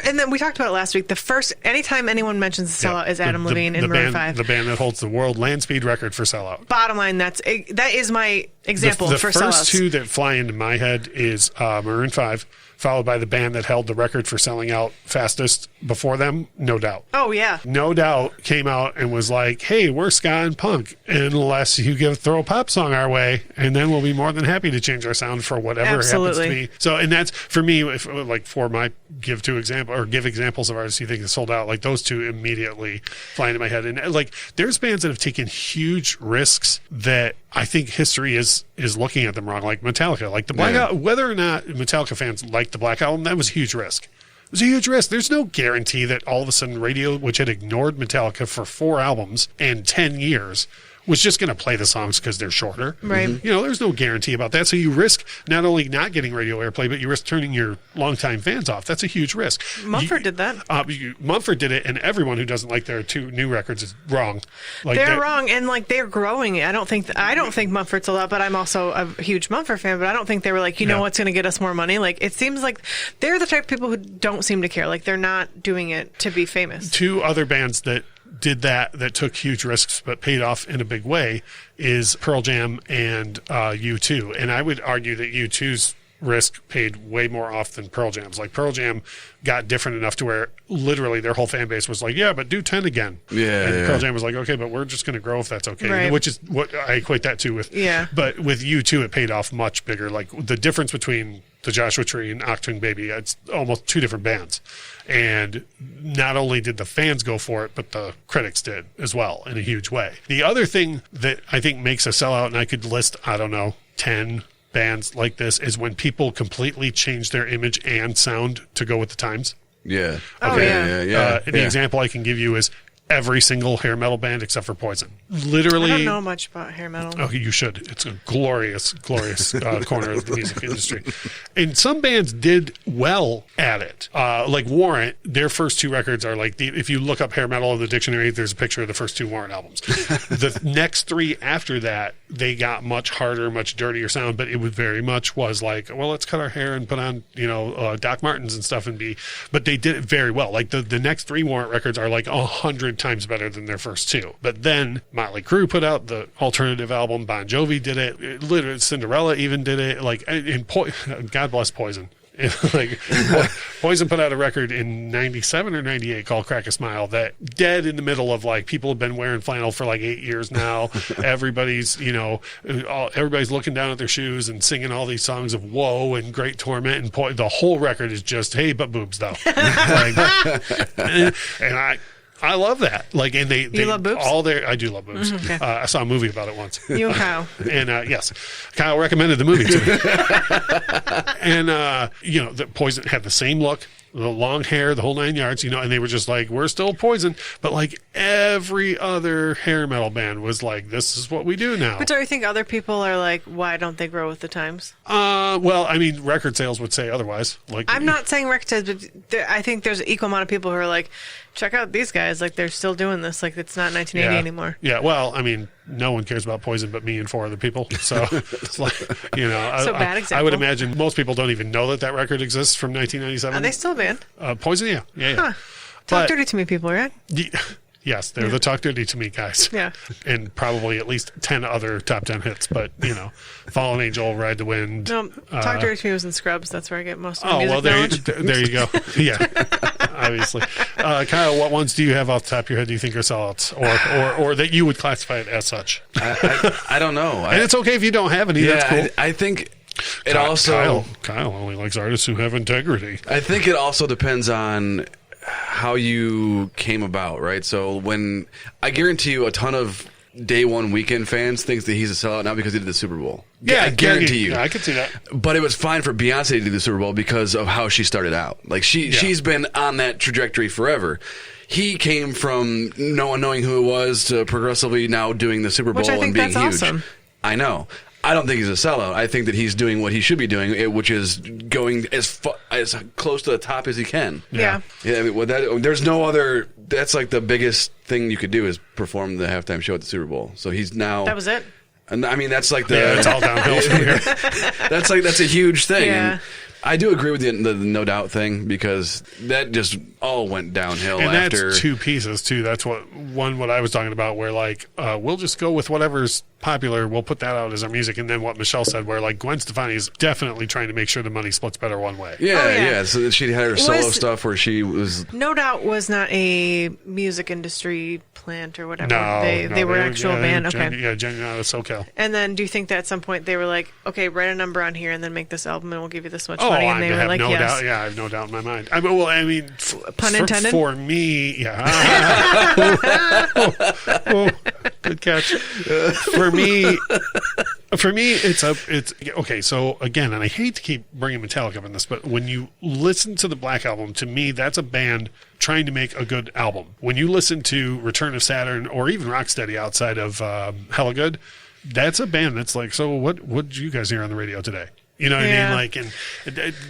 And then we talked about it last week. The first, anytime anyone mentions a sellout is Adam Levine in Maroon 5. The band that holds the world land speed record for sellout. Bottom line, that is my example for sellouts. The first 2 that fly into my head is Maroon 5. Followed by the band that held the record for selling out fastest before them, No Doubt. Oh, yeah. No Doubt came out and was like, hey, we're ska and punk, unless you throw a pop song our way, and then we'll be more than happy to change our sound for whatever happens to be. So, and that's, for me, for my give examples of artists you think that sold out, like those 2 immediately fly into my head. And like, there's bands that have taken huge risks that I think history is looking at them wrong, like Metallica, like the Black Album. Whether or not Metallica fans like the Black Album, that was a huge risk. It was a huge risk. There's no guarantee that all of a sudden radio, which had ignored Metallica for 4 albums and 10 years, was just going to play the songs because they're shorter. Right. There's no guarantee about that. So you risk not only not getting radio airplay, but you risk turning your longtime fans off. That's a huge risk. Mumford did that. Mumford did it, and everyone who doesn't like their 2 new records is wrong. Like they're wrong, and like they're growing. I don't think Mumford's a lot, but I'm also a huge Mumford fan. But I don't think they were like, know what's going to get us more money. Like it seems like they're the type of people who don't seem to care. Like they're not doing it to be famous. 2 other bands that did that took huge risks but paid off in a big way is Pearl Jam and U2. And I would argue that U2's risk paid way more off than Pearl Jam's. Like Pearl Jam got different enough to where literally their whole fan base was like, yeah, but do 10 again. And Pearl Jam was like, okay, but we're just going to grow if that's okay. Right. Which is what I equate that to with. Yeah. But with U2, it paid off much bigger. Like the difference between the Joshua Tree and Achtung Baby, it's almost 2 different bands. And not only did the fans go for it, but the critics did as well in a huge way. The other thing that I think makes a sellout, and I could list, 10 bands like this, is when people completely change their image and sound to go with the times. Yeah. Okay. The example I can give you is every single hair metal band except for Poison. Literally. I don't know much about hair metal. Oh, you should. It's a glorious corner of the music industry. And some bands did well at it. Like Warrant, their first 2 records are like, if you look up hair metal in the dictionary, there's a picture of the first 2 Warrant albums. The next 3 after that, they got much harder, much dirtier sound, but it was very much was like, well, let's cut our hair and put on, Doc Martens and stuff but they did it very well. Like the next 3 Warrant records are like 100 times better than their first 2. But then Motley Crue put out the alternative album. Bon Jovi did it. Literally, Cinderella even did it. Like, God bless Poison. Like Poison put out a record in 97 or 98 called Crack a Smile that dead in the middle of like people have been wearing flannel for like 8 years now. Everybody's everybody's looking down at their shoes and singing all these songs of woe and great torment, and the whole record is just hey but boobs though. And I love that. Like, and they love boobs? I do love boobs. Okay. I saw a movie about it once. You and Kyle. And yes, Kyle recommended the movie to me. And the Poison had the same look. the long hair, the whole 9 yards, and they were just like, we're still Poison. But like every other hair metal band was like, this is what we do now. But don't you think other people are like, why don't they grow with the times? Well, I mean, record sales would say otherwise. Like, I'm not saying record sales, but I think there's an equal amount of people who are like, check out these guys. Like, they're still doing this. Like, it's not 1980 anymore. Yeah, well, I mean, no one cares about Poison but me and 4 other people. So, it's like, So bad example. I would imagine most people don't even know that record exists from 1997. Are they still a band? Poison, yeah. Huh. Talk dirty to me, people, right? Yes, they're the Talk Dirty to Me guys. Yeah. And probably at least 10 other top 10 hits. But, Fallen Angel, Ride the Wind. No, Talk Dirty to Me was in Scrubs. That's where I get most of my Oh, music well, there you go. Yeah, obviously. Kyle, what ones do you have off the top of your head do you think are sellouts? Or that you would classify it as such? I don't know. And it's okay if you don't have any. Yeah, That's cool. I think it also... Kyle only likes artists who have integrity. I think it also depends on how you came about, right? So when I guarantee you a ton of day one weekend fans thinks that he's a sellout now because he did the Super Bowl. Yeah, I guarantee you. Yeah, I could see that. But it was fine for Beyonce to do the Super Bowl because of how she started out. Like she's been on that trajectory forever. He came from no one knowing who it was to progressively now doing the Super Bowl and being huge. Awesome. I know. I don't think he's a sellout. I think that he's doing what he should be doing, which is going as close to the top as he can. Yeah. I mean, there's no other. That's like the biggest thing you could do is perform the halftime show at the Super Bowl. So he's now. That was it. And I mean, that's like it's all downhill from here. That's a huge thing. Yeah. And I do agree with the No Doubt thing because that just all went downhill and after. That's two pieces too. That's what I was talking about. Where like we'll just go with whatever's popular. We'll put that out as our music. And then what Michelle said, where like Gwen Stefani is definitely trying to make sure the money splits better one way. Yeah. So she had her solo stuff where she was. No Doubt was not a music industry plant or whatever. No, they were actual band. Okay. Genuine out of SoCal. And then do you think that at some point they were like, okay, write a number on here and then make this album and we'll give you this much money? And they were like, yes. Doubt. Yeah, I have no doubt in my mind. I mean, pun intended. For me, yeah. Good catch. For me, it's okay. So again, and I hate to keep bringing Metallica up in this, but when you listen to the Black Album, to me, that's a band trying to make a good album. When you listen to Return of Saturn or even Rocksteady outside of Hella Good, that's a band that's like, so what did you guys hear on the radio today? You know what I mean? Like, and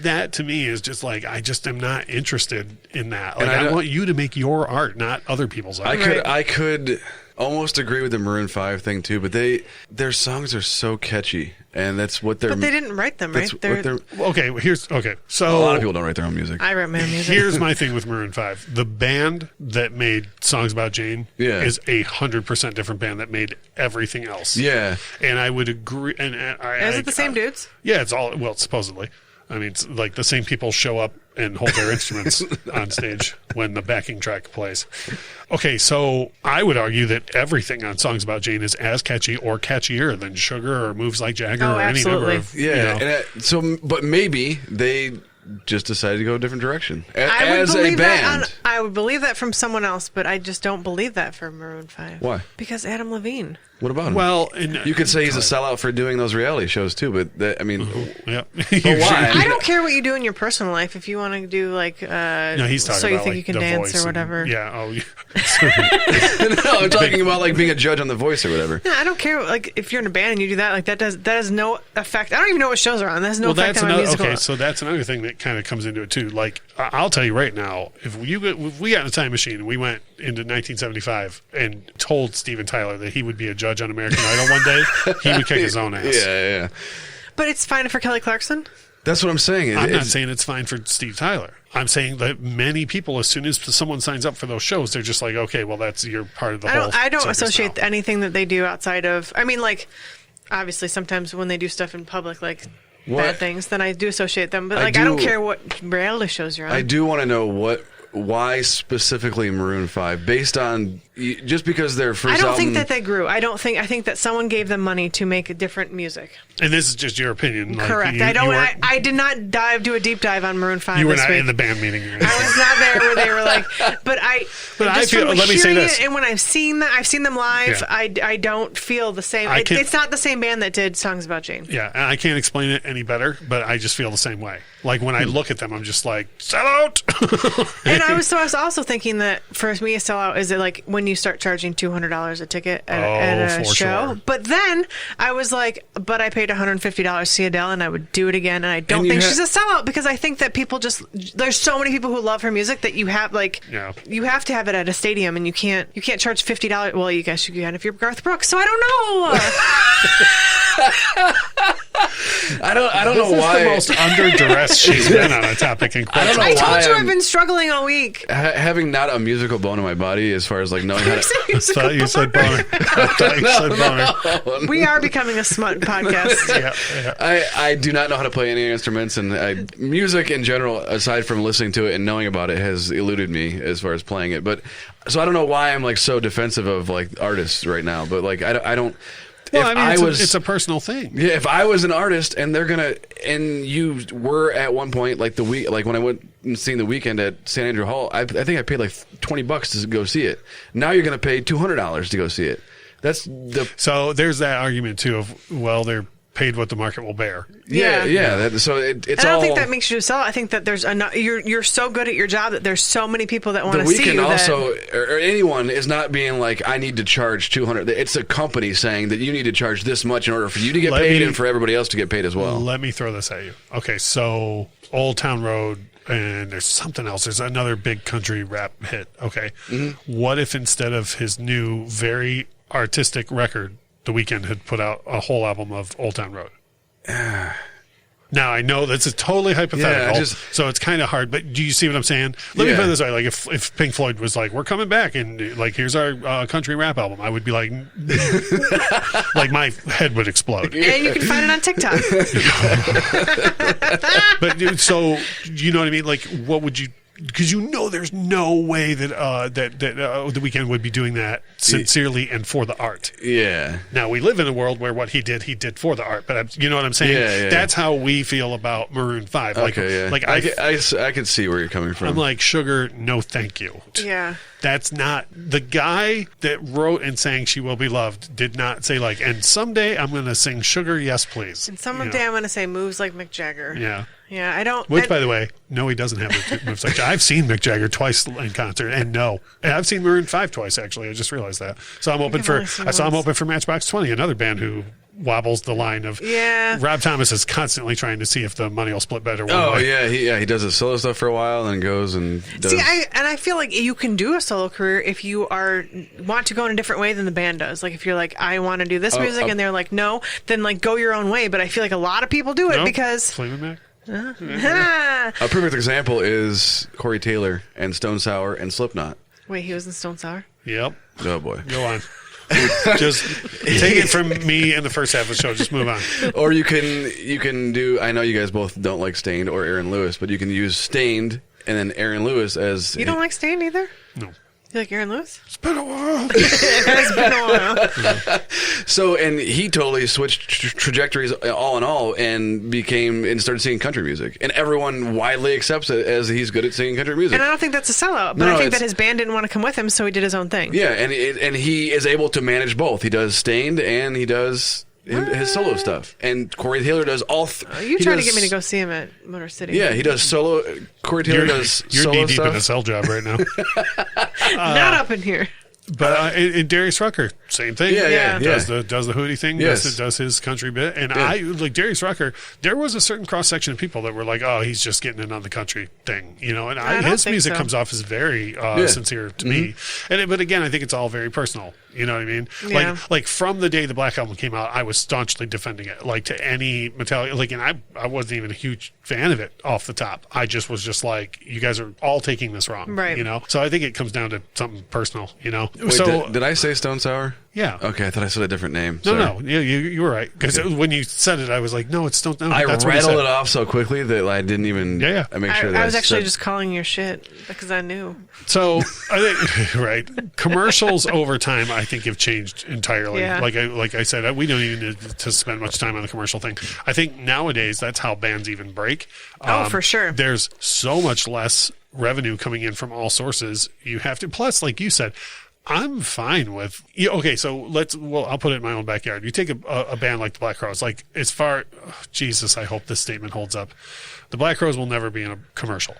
that to me is just like, I just am not interested in that. Like, I want you to make your art, not other people's art. I could almost agree with the Maroon 5 thing too, but their songs are so catchy, and that's what they're. But they didn't write them, right? So So a lot of people don't write their own music. I write my own music. Here's my thing with Maroon 5: the band that made Songs About Jane is 100% different band that made everything else. Yeah, and I would agree. And is it the same dudes? Yeah, it's all supposedly. I mean, it's like the same people show up and hold their instruments on stage when the backing track plays. Okay, so I would argue that everything on Songs About Jane is as catchy or catchier than Sugar or Moves Like Jagger or any number of... but maybe they just decided to go a different direction as a band. I would believe that from someone else, but I just don't believe that for Maroon 5. Why? Because Adam Levine. What about him? Well, you could say he's a sellout for doing those reality shows too, but why? I don't care what you do in your personal life. If you want to do like, no, he's talking so you about, think like, you can The dance Voice or whatever. No, I'm talking about like being a judge on The Voice or whatever. No, I don't care. Like if you're in a band and you do that, like that has no effect. I don't even know what shows are on. That has no effect on my musical. Okay, so that's another thing that kind of comes into it too. Like I'll tell you right now, if we got in a time machine and we went into 1975 and told Steven Tyler that he would be a judge on American Idol one day, he would kick his own ass. Yeah. But it's fine for Kelly Clarkson? That's what I'm saying. I'm not saying it's fine for Steve Tyler. I'm saying that many people, as soon as someone signs up for those shows, they're just like, okay, well, you're part of the whole. I don't associate anything that they do outside of. I mean, like, obviously, sometimes when they do stuff in public, like bad things, then I do associate them. But I don't care what reality shows you're on. I do want to know why specifically Maroon 5, based on just because their first album... I don't think that they grew. I think that someone gave them money to make different music. And this is just your opinion. Correct. I did not do a deep dive on Maroon 5 You were this not week. in the band meeting. I was not there where they were like, but I feel, let me say this. And when I've seen them live, yeah. I don't feel the same. It's not the same band that did Songs About Jane. Yeah, and I can't explain it any better, but I just feel the same way. Like when I look at them, I'm just like, sellout. And I was also thinking that for me, a sellout is it like when you start charging $200 a ticket at a show. Sure. But then I was like, but I paid $150 to see Adele, and I would do it again. And I don't think she's a sellout because I think that people there's so many people who love her music that you have you have to have it at a stadium, and you can't charge $50. Well, you guess you can if you're Garth Brooks. So I don't know. I don't know why. This is the most under duress she's been on a topic in quite. I told you I've been struggling all week. Having not a musical bone in my body, as far as like knowing how to. I thought you said boner. No. We are becoming a smut podcast. Yeah. I do not know how to play any instruments, and music in general, aside from listening to it and knowing about it, has eluded me as far as playing it. But so I don't know why I'm like so defensive of like artists right now. But like I don't. Well, I mean, it's a personal thing. Yeah, if I was an artist and you were at one point like when I went and seen The Weeknd at St. Andrew Hall, I think I paid like $20 to go see it. Now you're going to pay $200 to go see it. So there's that argument too of, well, they're paid what the market will bear. Yeah. It's I don't think that makes you a sellout. I think that there's you're so good at your job that there's so many people that want to see you. The Weeknd also, or anyone is not being like, I need to charge $200. It's a company saying that you need to charge this much in order for you to get paid and for everybody else to get paid as well. Let me throw this at you. Okay, so Old Town Road, and there's something else. There's another big country rap hit. Okay, What if instead of his new, very artistic record, The Weeknd had put out a whole album of Old Town Road? Now, I know that's a totally hypothetical, so it's kind of hard, but do you see what I'm saying? Let me put it this way. Like, if Pink Floyd was like, we're coming back, and like, here's our country rap album, I would be like, like my head would explode. Yeah, you can find it on TikTok. But so, you know what I mean? Like, what would you... Because there's no way that The Weeknd would be doing that sincerely and for the art. Yeah. Now, we live in a world where what he did for the art. But you know what I'm saying? Yeah. That's how we feel about Maroon 5. Like I can see where you're coming from. I'm like, sugar, no thank you. Yeah. That's not... The guy that wrote and sang She Will Be Loved did not say like, and someday I'm going to sing Sugar, yes please. And someday I'm going to say moves like Mick Jagger. Yeah. Yeah, I don't... Which, by the way, no, he doesn't have moves like I've seen Mick Jagger twice in concert, and I've seen Maroon 5 twice, actually. I just realized that. So I saw him open for Matchbox 20, another band who wobbles the line of... Yeah. Rob Thomas is constantly trying to see if the money will split better one way. He does his solo stuff for a while, and then goes and does... See, I feel like you can do a solo career if you want to go in a different way than the band does. Like, if you're like, I want to do this music, and they're like, no, then like go your own way. But I feel like a lot of people do it because... Fleetwood Mac? A perfect example is Corey Taylor and Stone Sour and Slipknot. Wait, he was in Stone Sour? Yep. Oh boy. Go on. Just take it from me in the first half of the show. Just move on. Or you can do... I know you guys both don't like Stained or Aaron Lewis, but you can use Stained and then Aaron Lewis as... You don't like Stained either? No. You like Aaron Lewis? It's been a while. It has been a while. So, and he totally switched trajectories all in all and started singing country music. And everyone widely accepts it as he's good at singing country music. And I don't think that's a sellout, but I think that his band didn't want to come with him, so he did his own thing. Yeah, and he is able to manage both. He does Stained and he does... his solo stuff, and Corey Taylor does all. You tried to get me to go see him at Motor City. Yeah, he does solo. Corey Taylor does solo knee deep stuff. in a cell job right now. Not up in here. But in Darius Rucker, same thing. Yeah. Does the Hootie thing. Yes. Does his country bit. And I like Darius Rucker. There was a certain cross section of people that were like, "Oh, he's just getting in on the country thing," you know. And his music comes off as very sincere to me. But again, I think it's all very personal. You know what I mean? Yeah. Like from the day the Black Album came out, I was staunchly defending it. Like to any Metallica, like, and I wasn't even a huge fan of it off the top. I just was just like, you guys are all taking this wrong, right? You know. So I think it comes down to something personal. You know. Wait, so did I say Stone Sour? Yeah. Okay, I thought I said a different name. No. Yeah, you were right. Because when you said it, I was like, no, it's Stone. No, I rattled it off so quickly that I didn't even. Yeah. I make sure that I was actually just calling your shit because I knew. So I think right. Commercials over time, I think, have changed entirely. Yeah. Like I said, we don't even need to spend much time on the commercial thing. I think nowadays that's how bands even break. For sure. There's so much less revenue coming in from all sources. You have to. Plus, like you said, I'm fine with. Okay, so I'll put it in my own backyard. You take a band like the Black Crowes, like Jesus, I hope this statement holds up. The Black Crowes will never be in a commercial.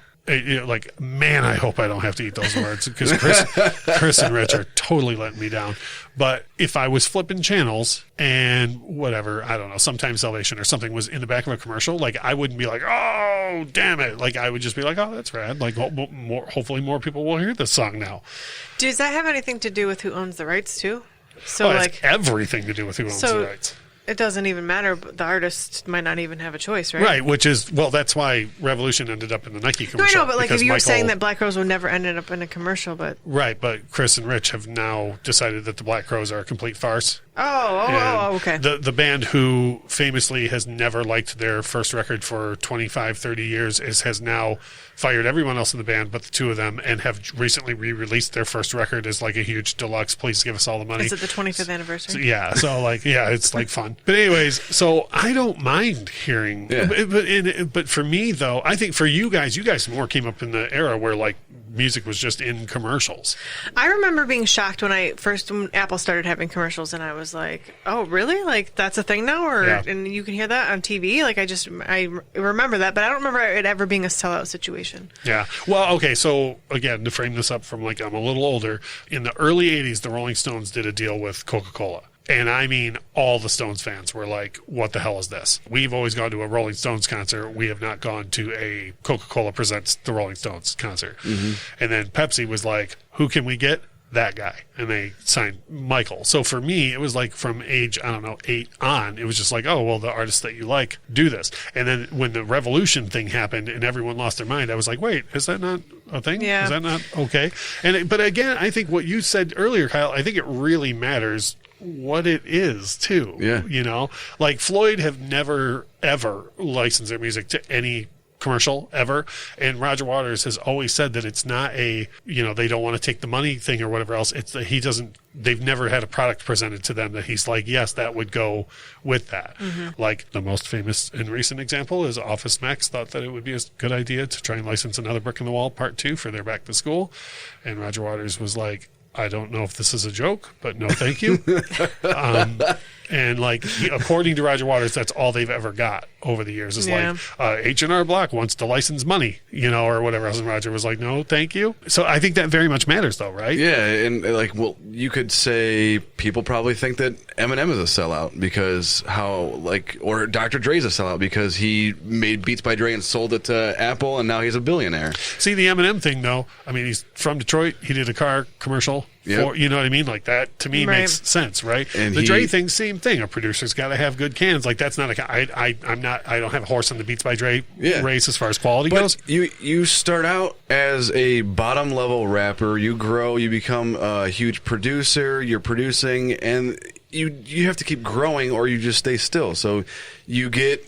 Man, I hope I don't have to eat those words because Chris and Rich are totally letting me down. But if I was flipping channels and whatever, I don't know, sometimes Salvation or something was in the back of a commercial, like I wouldn't be like, oh, damn it. Like I would just be like, oh, that's rad. Like hopefully more people will hear this song now. Does that have anything to do with who owns the rights too? So it's everything to do with who owns the rights. It doesn't even matter. But the artist might not even have a choice, right? Right, which is, that's why Revolution ended up in the Nike commercial. No, I know, but like if you were saying that Black Crowes would never end up in a commercial, but... Right, but Chris and Rich have now decided that the Black Crowes are a complete farce. Oh, okay. The band who famously has never liked their first record for 25, 30 years has now fired everyone else in the band but the two of them and have recently re-released their first record as like a huge deluxe, please give us all the money. Is it the 25th anniversary? It's like fun. But anyways, so I don't mind hearing. Yeah. But for me, though, I think for you guys more came up in the era where like music was just in commercials. I remember being shocked when Apple started having commercials and I was like, oh, really? Like that's a thing now? And you can hear that on TV? Like I remember that, but I don't remember it ever being a sellout situation. Yeah. Well, okay, so again, to frame this up from like I'm a little older, in the early 80s, the Rolling Stones did a deal with Coca-Cola. And I mean, all the Stones fans were like, what the hell is this? We've always gone to a Rolling Stones concert. We have not gone to a Coca-Cola Presents the Rolling Stones concert. Mm-hmm. And then Pepsi was like, who can we get? That guy. And they signed Michael. So for me, it was like from age, 8 on, it was just like, oh, well, the artists that you like do this. And then when the Revolution thing happened and everyone lost their mind, I was like, wait, is that not a thing? Yeah. Is that not okay? But again, I think what you said earlier, Kyle, I think it really matters what it is too. Yeah. Like Floyd have never ever licensed their music to any commercial ever, and Roger Waters has always said that it's not a they don't want to take the money thing or whatever else. It's that they've never had a product presented to them that he's like, yes, that would go with that. Mm-hmm. Like the most famous and recent example is Office Max thought that it would be a good idea to try and license Another Brick in the Wall Part 2 for their Back to School, and Roger Waters was like, I don't know if this is a joke, but no thank you. And like according to Roger Waters, that's all they've ever got over the years is like H&R Block wants to license money, or whatever else. And Roger was like, no, thank you. So I think that very much matters though, right? Yeah. And like, well, you could say people probably think that Eminem is a sellout because or Dr. Dre's a sellout because he made Beats by Dre and sold it to Apple and now he's a billionaire. See, the Eminem thing though, I mean, he's from Detroit. He did a car commercial. Yep. You know what I mean? Like that to me makes sense, right? And the Dre thing, same thing. A producer's got to have good cans. Like that's not I don't have a horse on the Beats by Dre race as far as quality goes. You start out as a bottom level rapper. You grow. You become a huge producer. You're producing, and you have to keep growing, or you just stay still. So you get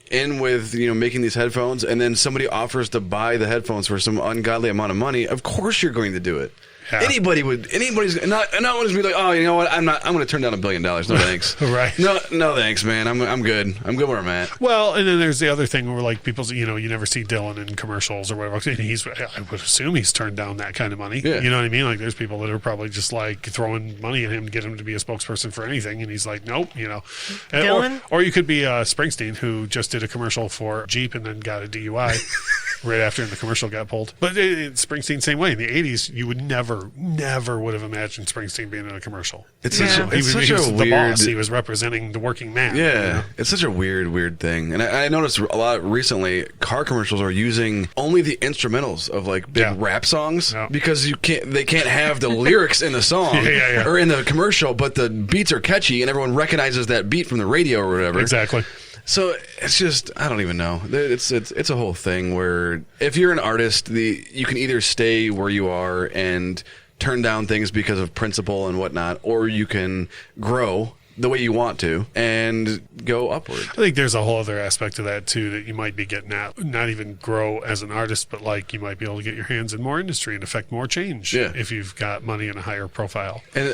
in with making these headphones, and then somebody offers to buy the headphones for some ungodly amount of money. Of course, you're going to do it. Yeah. Anybody's not going to be like, oh, you know what? I'm going to turn down $1 billion. No thanks. Right. No thanks, man. I'm good. I'm good where I'm at. Well, and then there's the other thing where like people, you never see Dylan in commercials or whatever. And I would assume he's turned down that kind of money. Yeah. You know what I mean? Like there's people that are probably just like throwing money at him to get him to be a spokesperson for anything, and he's like, nope. Dylan? Or you could be Springsteen, who just did a commercial for Jeep and then got a DUI right after the commercial got pulled. But Springsteen, same way. In the 80s, you would never would have imagined Springsteen being in a commercial. He was the boss. He was representing the working man. Yeah, it's such a weird thing. And I noticed a lot recently, car commercials are using only the instrumentals of like big rap songs because they can't have the lyrics in the song or in the commercial, but the beats are catchy and everyone recognizes that beat from the radio or whatever. Exactly. So it's just, I don't even know. It's a whole thing where if you're an artist, you can either stay where you are and turn down things because of principle and whatnot, or you can grow the way you want to and go upward. I think there's a whole other aspect of that too that you might be getting at. Not even grow as an artist, but like you might be able to get your hands in more industry and affect more change if you've got money and a higher profile. And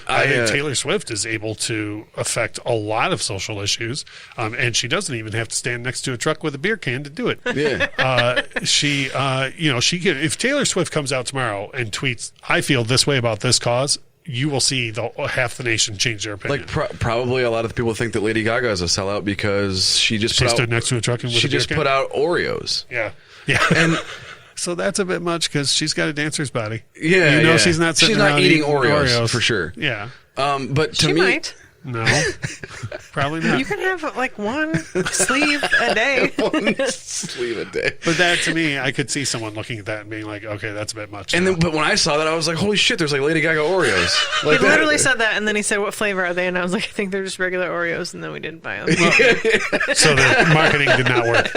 I think Taylor Swift is able to affect a lot of social issues, and she doesn't even have to stand next to a truck with a beer can to do it. Yeah, she can. If Taylor Swift comes out tomorrow and tweets, "I feel this way about this cause," you will see half the nation change their opinion. Like probably a lot of people think that Lady Gaga is a sellout because she stood next to a truck and she just put out Oreos. Yeah, and. So that's a bit much because she's got a dancer's body. Yeah, she's not sitting around eating Oreos for sure. Yeah, but to she me, might. No, probably not. You can have like one sleeve a day. One sleeve a day. But that, to me, I could see someone looking at that and being like, okay, that's a bit much. And then, but when I saw that, I was like, holy shit, there's like Lady Gaga Oreos. Like he literally said that, and then he said, what flavor are they? And I was like, I think they're just regular Oreos, and then we didn't buy them. So the marketing did not work.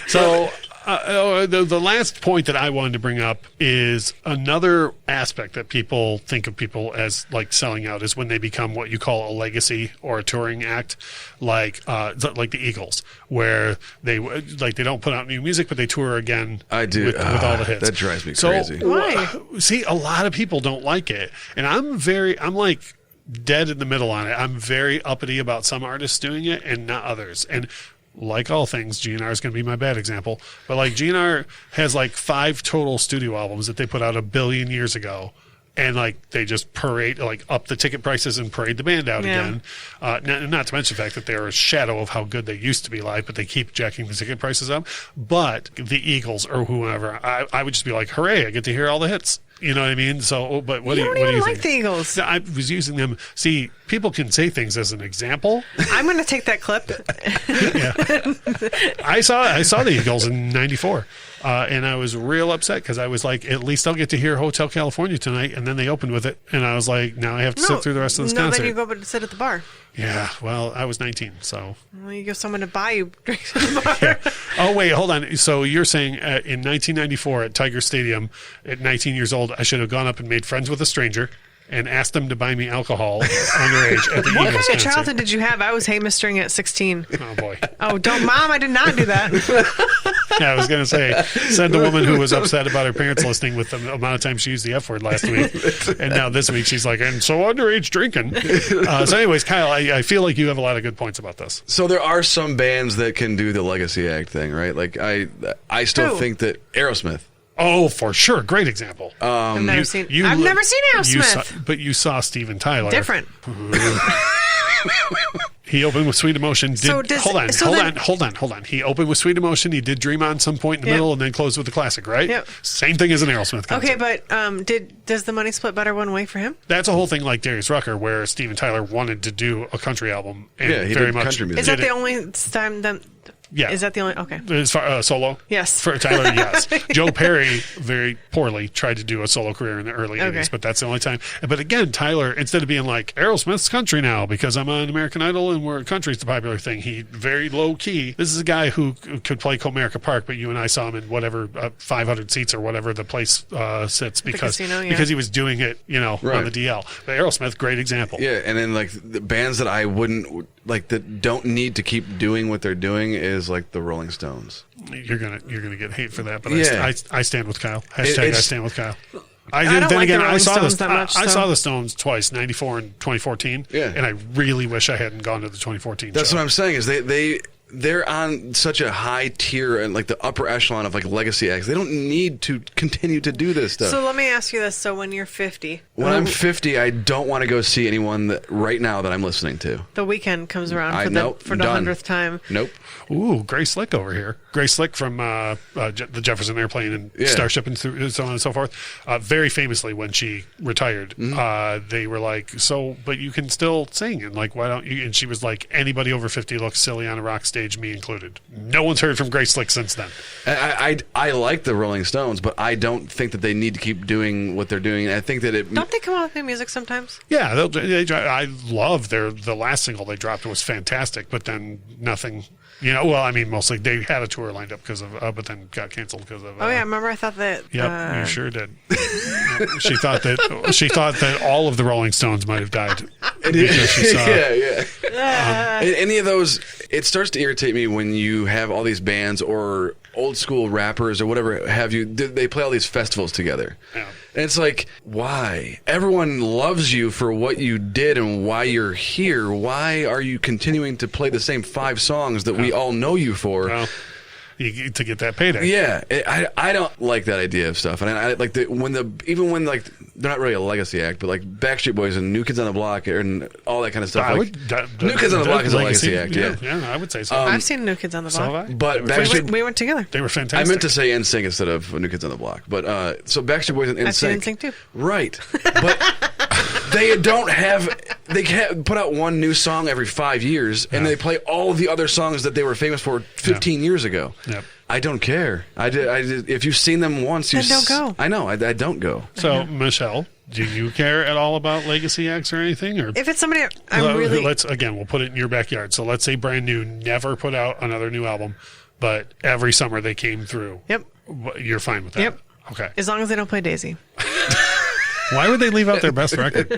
So... the last point that I wanted to bring up is another aspect that people think of people as like selling out is when they become what you call a legacy or a touring act, like the Eagles, where they don't put out new music, but they tour again. I do with all the hits. That drives me crazy. Why? See, a lot of people don't like it, and I'm like dead in the middle on it. I'm very uppity about some artists doing it and not others, and. Like all things, GNR is going to be my bad example. But like GNR has like 5 total studio albums that they put out 1 billion years ago. And like they just parade, like up the ticket prices and parade the band out again. Not to mention the fact that they're a shadow of how good they used to be live, but they keep jacking the ticket prices up. But the Eagles or whoever, I would just be like, hooray, I get to hear all the hits. You know what I mean? So, but what do you think? Like the Eagles. I was using them. See, people can say things as an example. I'm going to take that clip. I saw the Eagles in '94, and I was real upset because I was like, at least I'll get to hear Hotel California tonight, and then they opened with it, and I was like, now I have to sit through the rest of this concert. Then you go but sit at the bar. Yeah, well, I was 19, so. Well, you give someone to buy you drinks at the bar. Yeah. Oh, wait, hold on. So you're saying in 1994 at Tiger Stadium, at 19 years old, I should have gone up and made friends with a stranger and asked them to buy me alcohol underage at the Eagles What kind of concert. childhood did you have? I was Hey-mistering at 16. Oh, boy. Oh, Mom, I did not do that. Yeah, I was going to say, send the woman who was upset about her parents listening with the amount of time she used the F word last week. And now this week she's like, and so underage drinking. So anyways, Kyle, I feel like you have a lot of good points about this. So there are some bands that can do the legacy act thing, right? Like I still think that Aerosmith. Oh, for sure. Great example. I've never seen Aerosmith. But you saw Steven Tyler. Different. He opened with Sweet Emotion. Hold on. He opened with Sweet Emotion. He did Dream On some point in the middle and then closed with the classic, right? Yep. Same thing as an Aerosmith concert. Okay, but does the money split better one way for him? That's a whole thing like Darius Rucker where Steven Tyler wanted to do a country album. And he very did much country music. Is that the only time that... Yeah. Is that the only... Okay. As far solo? Yes. For Tyler, yes. Joe Perry, very poorly, tried to do a solo career in the early 80s, but that's the only time. But again, Tyler, instead of being like, Aerosmith's country now because I'm on American Idol and where country's the popular thing, he very low key. This is a guy who could play Comerica Park, but you and I saw him in whatever 500 seats or whatever the place sits because he was doing it, on the DL. But Aerosmith, great example. Yeah, and then like the bands that I wouldn't like that don't need to keep doing what they're doing is like the Rolling Stones. You're gonna get hate for that, but yeah. I stand with Kyle. Hashtag I stand with Kyle. I saw the Stones twice, 94 and 2014. Yeah. And I really wish I hadn't gone to the 2014 That's show. what I'm saying is they're on such a high tier and like the upper echelon of like legacy acts. They don't need to continue to do this stuff. So let me ask you this. So when you're 50... When I'm 50, I don't want to go see anyone right now that I'm listening to. The Weekend comes around for the 100th time. Nope. Ooh, Grace Slick over here. Grace Slick from the Jefferson Airplane and Starship and so on and so forth. Very famously, when she retired, they were like, but you can still sing. And like, why don't you? And she was like, anybody over 50 looks silly on a rock stage, me included. No one's heard from Grace Slick since then. I like the Rolling Stones, but I don't think that they need to keep doing what they're doing. I think that Don't they come out with new music sometimes? Yeah, I love the last single they dropped was fantastic, but then nothing. Mostly they had a tour lined up because of, but then got canceled because of. Oh yeah, remember I thought that. Yep, you sure did. She thought that all of the Rolling Stones might have died because she saw. Any of those, it starts to irritate me when you have all these bands or old school rappers or whatever have you. They play all these festivals together. Yeah. And it's like, why? Everyone loves you for what you did and why you're here. Why are you continuing to play the same 5 songs that we all know you for? Well, to get that payday. Yeah, I don't like that idea of stuff, and I like even when like they're not really a legacy act, but like Backstreet Boys and New Kids on the Block and all that kind of stuff. New Kids on the Block is a legacy act. Yeah, I would say so. I've seen New Kids on the Block. But we went together. They were fantastic. I meant to say NSYNC instead of New Kids on the Block, but so Backstreet Boys and NSYNC. I've seen NSYNC too. Right, but they don't have. They can't put out one new song every 5 years, and they play all of the other songs that they were famous for 15 years ago. Yep. I don't care. I did. If you've seen them once, you don't go. I know. I don't go. So, Michelle, do you care at all about legacy acts or anything? Or if it's somebody, we'll put it in your backyard. So let's say Brand New never put out another new album, but every summer they came through. Yep. You're fine with that? Yep. Okay. As long as they don't play Daisy. Why would they leave out their best record?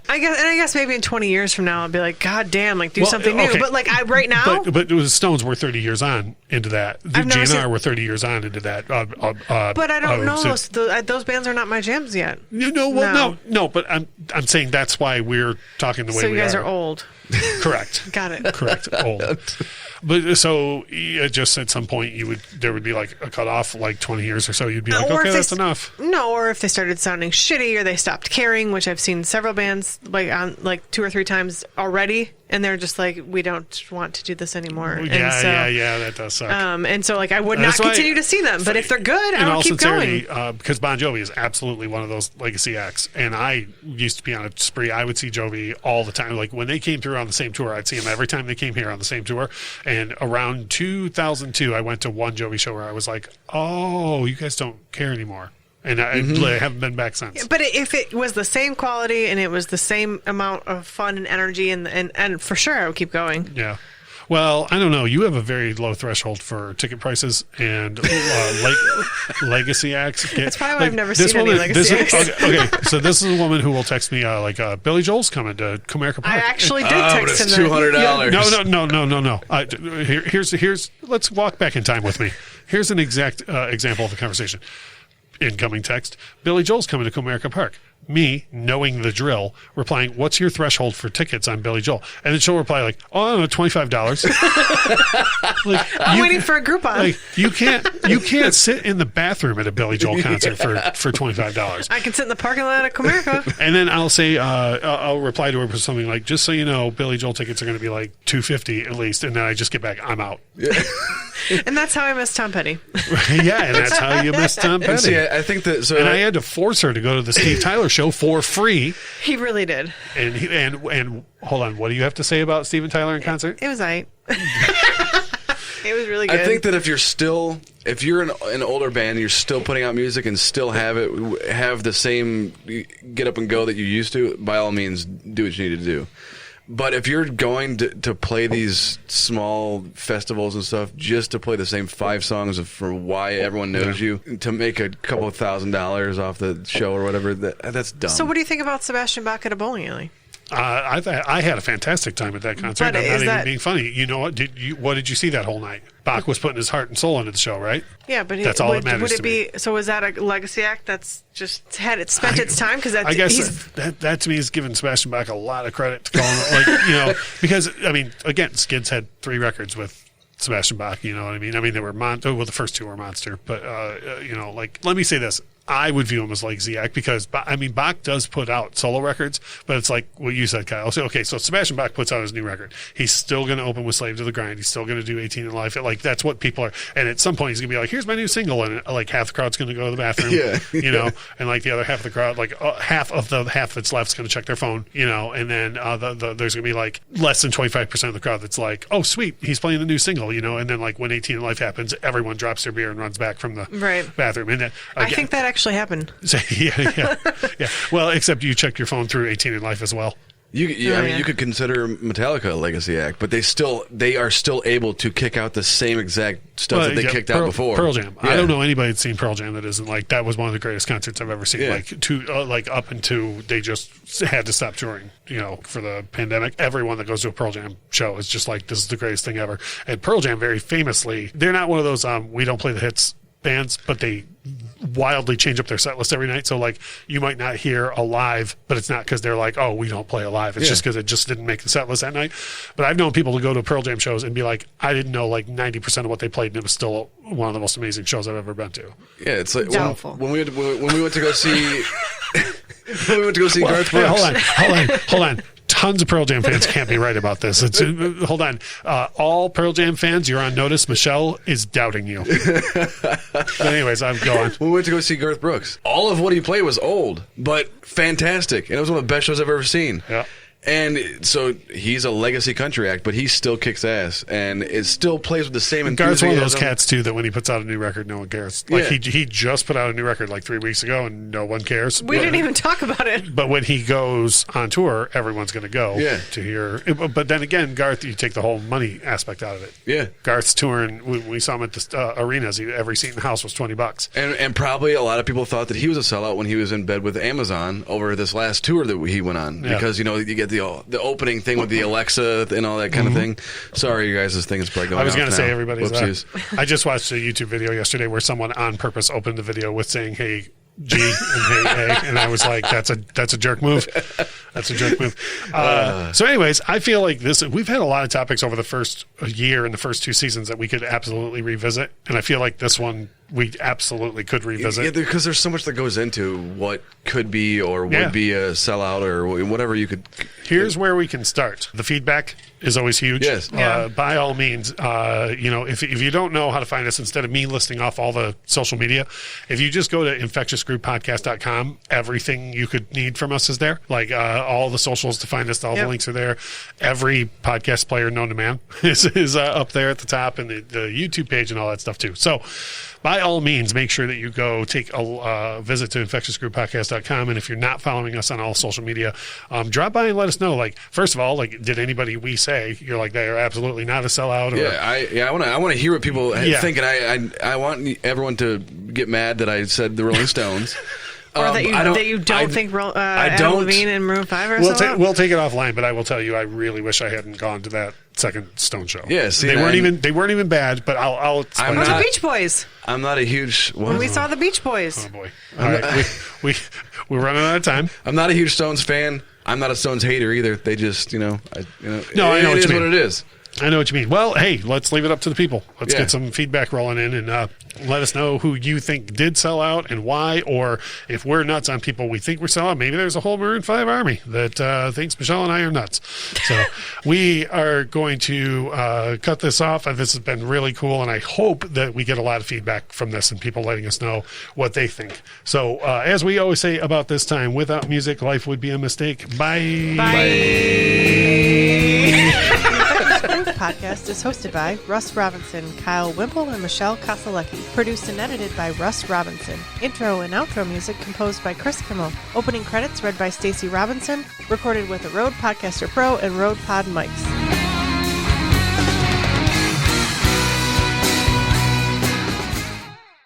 I guess maybe in 20 years from now I'll be like, God damn, like do something new. But like right now, but the Stones were 30 years on into that. The GNR were 30 years on into that. But I don't know. Those bands are not my jams yet. No. But I'm saying that's why we're talking the way we are. So you guys are old. Correct. Got it. Correct. Old. But so just at some point there would be like a cutoff, like 20 years or so. You'd be like, okay, that's enough. No, or if they started sounding shitty or they stopped caring, which I've seen several bands like 2 or 3 times already, and they're just like, we don't want to do this anymore. Yeah, that does suck. And so like I would not continue to see them, but if they're good, I will keep going. Because Bon Jovi is absolutely one of those legacy acts, and I used to be on a spree. I would see Jovi all the time. Like when they came through on the same tour, I'd see them every time they came here on the same tour. And around 2002, I went to one Jovi show where I was like, oh, you guys don't care anymore. And I haven't been back since. But if it was the same quality and it was the same amount of fun and energy, and for sure I would keep going. Yeah. Well, I don't know. You have a very low threshold for ticket prices and legacy acts. That's probably why I've never seen any legacy acts. Okay, so this is a woman who will text me Billy Joel's coming to Comerica Park. I actually did text him $200. No. Here's. Let's walk back in time with me. Here's an exact example of the conversation. Incoming text. Billy Joel's coming to Comerica Park. Me, knowing the drill, replying, what's your threshold for tickets on Billy Joel? And then she'll reply like, oh, I don't know, $25. I'm waiting for a Groupon. Like, you can't sit in the bathroom at a Billy Joel concert for $25. I can sit in the parking lot at Comerica. And then I'll say, I'll reply to her with something like, just so you know, Billy Joel tickets are going to be like $250 at least. And then I just get back, I'm out. And that's how I missed Tom Petty. Yeah, and that's how you missed Tom Petty. And see, I think that. So I had to force her to go to the Steve Tyler show for free. He really did. And hold on, what do you have to say about Steven Tyler in concert? It was it was really good. I think that if you're an older band, and you're still putting out music and still have the same get up and go that you used to, by all means, do what you need to do. But if you're going to play these small festivals and stuff just to play the same 5 songs for why everyone knows you, to make a couple of $1,000s off the show or whatever, that's dumb. So what do you think about Sebastian Bach at a bowling alley? I had a fantastic time at that concert. I'm not even being funny. You know what? What did you see that whole night? Bach was putting his heart and soul into the show, right? Yeah, but that's all that matters. Would it be? So was that a legacy act that's just spent its time? Because I guess that to me is giving Sebastian Bach a lot of credit to call him, because I mean, again, Skids had 3 records with Sebastian Bach. You know what I mean? I mean, they were the first 2 were Monster, but let me say this. I would view him as legacy act because, I mean, Bach does put out solo records, but it's like what you said, Kyle. So, okay, so Sebastian Bach puts out his new record. He's still going to open with Slave to the Grind. He's still going to do 18 in Life. Like, that's what people are. And at some point, he's going to be like, here's my new single. And like half the crowd's going to go to the bathroom, and like the other half of the crowd, like half that's left is going to check their phone, and then there's going to be like less than 25% of the crowd that's like, oh, sweet, he's playing the new single, and then like when 18 in Life happens, everyone drops their beer and runs back from the bathroom. And then, I think that actually happened. Yeah. Well, except you checked your phone through 18 in Life as well. You could consider Metallica a legacy act, but they are still able to kick out the same exact stuff that they kicked out before. Pearl Jam. Yeah. I don't know anybody that's seen Pearl Jam that isn't like that was one of the greatest concerts I've ever seen. Yeah. Like up until they just had to stop touring, for the pandemic. Everyone that goes to a Pearl Jam show is just like, this is the greatest thing ever. And Pearl Jam, very famously, they're not one of those we don't play the hits bands, but they wildly change up their set list every night. So like you might not hear a live, but it's not because they're like, oh, we don't play a live. It's just because it just didn't make the set list that night. But I've known people to go to Pearl Jam shows and be like, I didn't know like 90% of what they played, and it was still one of the most amazing shows I've ever been to. Yeah, it's like when we went to go see Garth Brooks. Hold on. Tons of Pearl Jam fans can't be right about this. Hold on. All Pearl Jam fans, you're on notice. Michelle is doubting you. But anyways, I'm going. We went to go see Garth Brooks. All of what he played was old, but fantastic. And it was one of the best shows I've ever seen. Yeah. And so he's a legacy country act, but he still kicks ass, and it still plays with the same enthusiasm. Garth's one of those cats too that when he puts out a new record, no one cares. Like he just put out a new record like 3 weeks ago, and no one cares. We didn't even talk about it. But when he goes on tour, everyone's going to go to hear. But then again, Garth, you take the whole money aspect out of it. Yeah, Garth's touring. We saw him at the arenas. Every seat in the house was $20. And probably a lot of people thought that he was a sellout when he was in bed with Amazon over this last tour that he went on because you get the opening thing with the Alexa and all that kind of thing. Sorry, you guys, this thing is probably going. I was going to say everybody's. Whoopsies. I just watched a YouTube video yesterday where someone on purpose opened the video with saying "Hey G" and "Hey A," and I was like, "That's a jerk move. That's a jerk move." So, anyways, I feel like we've had a lot of topics over the first year and the first 2 seasons that we could absolutely revisit, and I feel like this one we absolutely could revisit. Yeah, because there's so much that goes into what could be or would be a sellout or whatever you could. Here's where we can start. The feedback is always huge. Yes. By all means, if you don't know how to find us, instead of me listing off all the social media, if you just go to infectiousgroupodcast.com, everything you could need from us is there. Like all the socials to find us, all the links are there. Every podcast player known to man is up there at the top, and the YouTube page and all that stuff too. So by all means, make sure that you go take a visit to infectiousgroupodcast.com. And if you're not following us on all social media, drop by and let us know. Like, first of all, like, did anybody we say you're like they are absolutely not a sellout? Or, I want to hear what people think, and I want everyone to get mad that I said the Rolling Stones. Or that you don't think Adam Levine and Maroon 5 are sellout? We'll take it offline, but I will tell you, I really wish I hadn't gone to that second Stone show. Yeah, see, they weren't even bad, but I'll explain. What about Beach Boys? I'm not a huge. When we saw the Beach Boys. Oh boy! All right, we're running out of time. I'm not a huge Stones fan. I'm not a Stones hater either. They just, I know what it is. I know what you mean. Well, hey, let's leave it up to the people. Let's get some feedback rolling in and let us know who you think did sell out and why, or if we're nuts on people we think we're selling out. Maybe there's a whole Maroon 5 army that thinks Michelle and I are nuts. So we are going to cut this off. This has been really cool, and I hope that we get a lot of feedback from this and people letting us know what they think. So as we always say about this time, without music, life would be a mistake. Bye. This podcast is hosted by Russ Robinson, Kyle Wimple, and Michelle Koselecki. Produced and edited by Russ Robinson. Intro and outro music composed by Chris Kimmel. Opening credits read by Stacey Robinson. Recorded with a Rode Podcaster Pro and Rode Pod mics.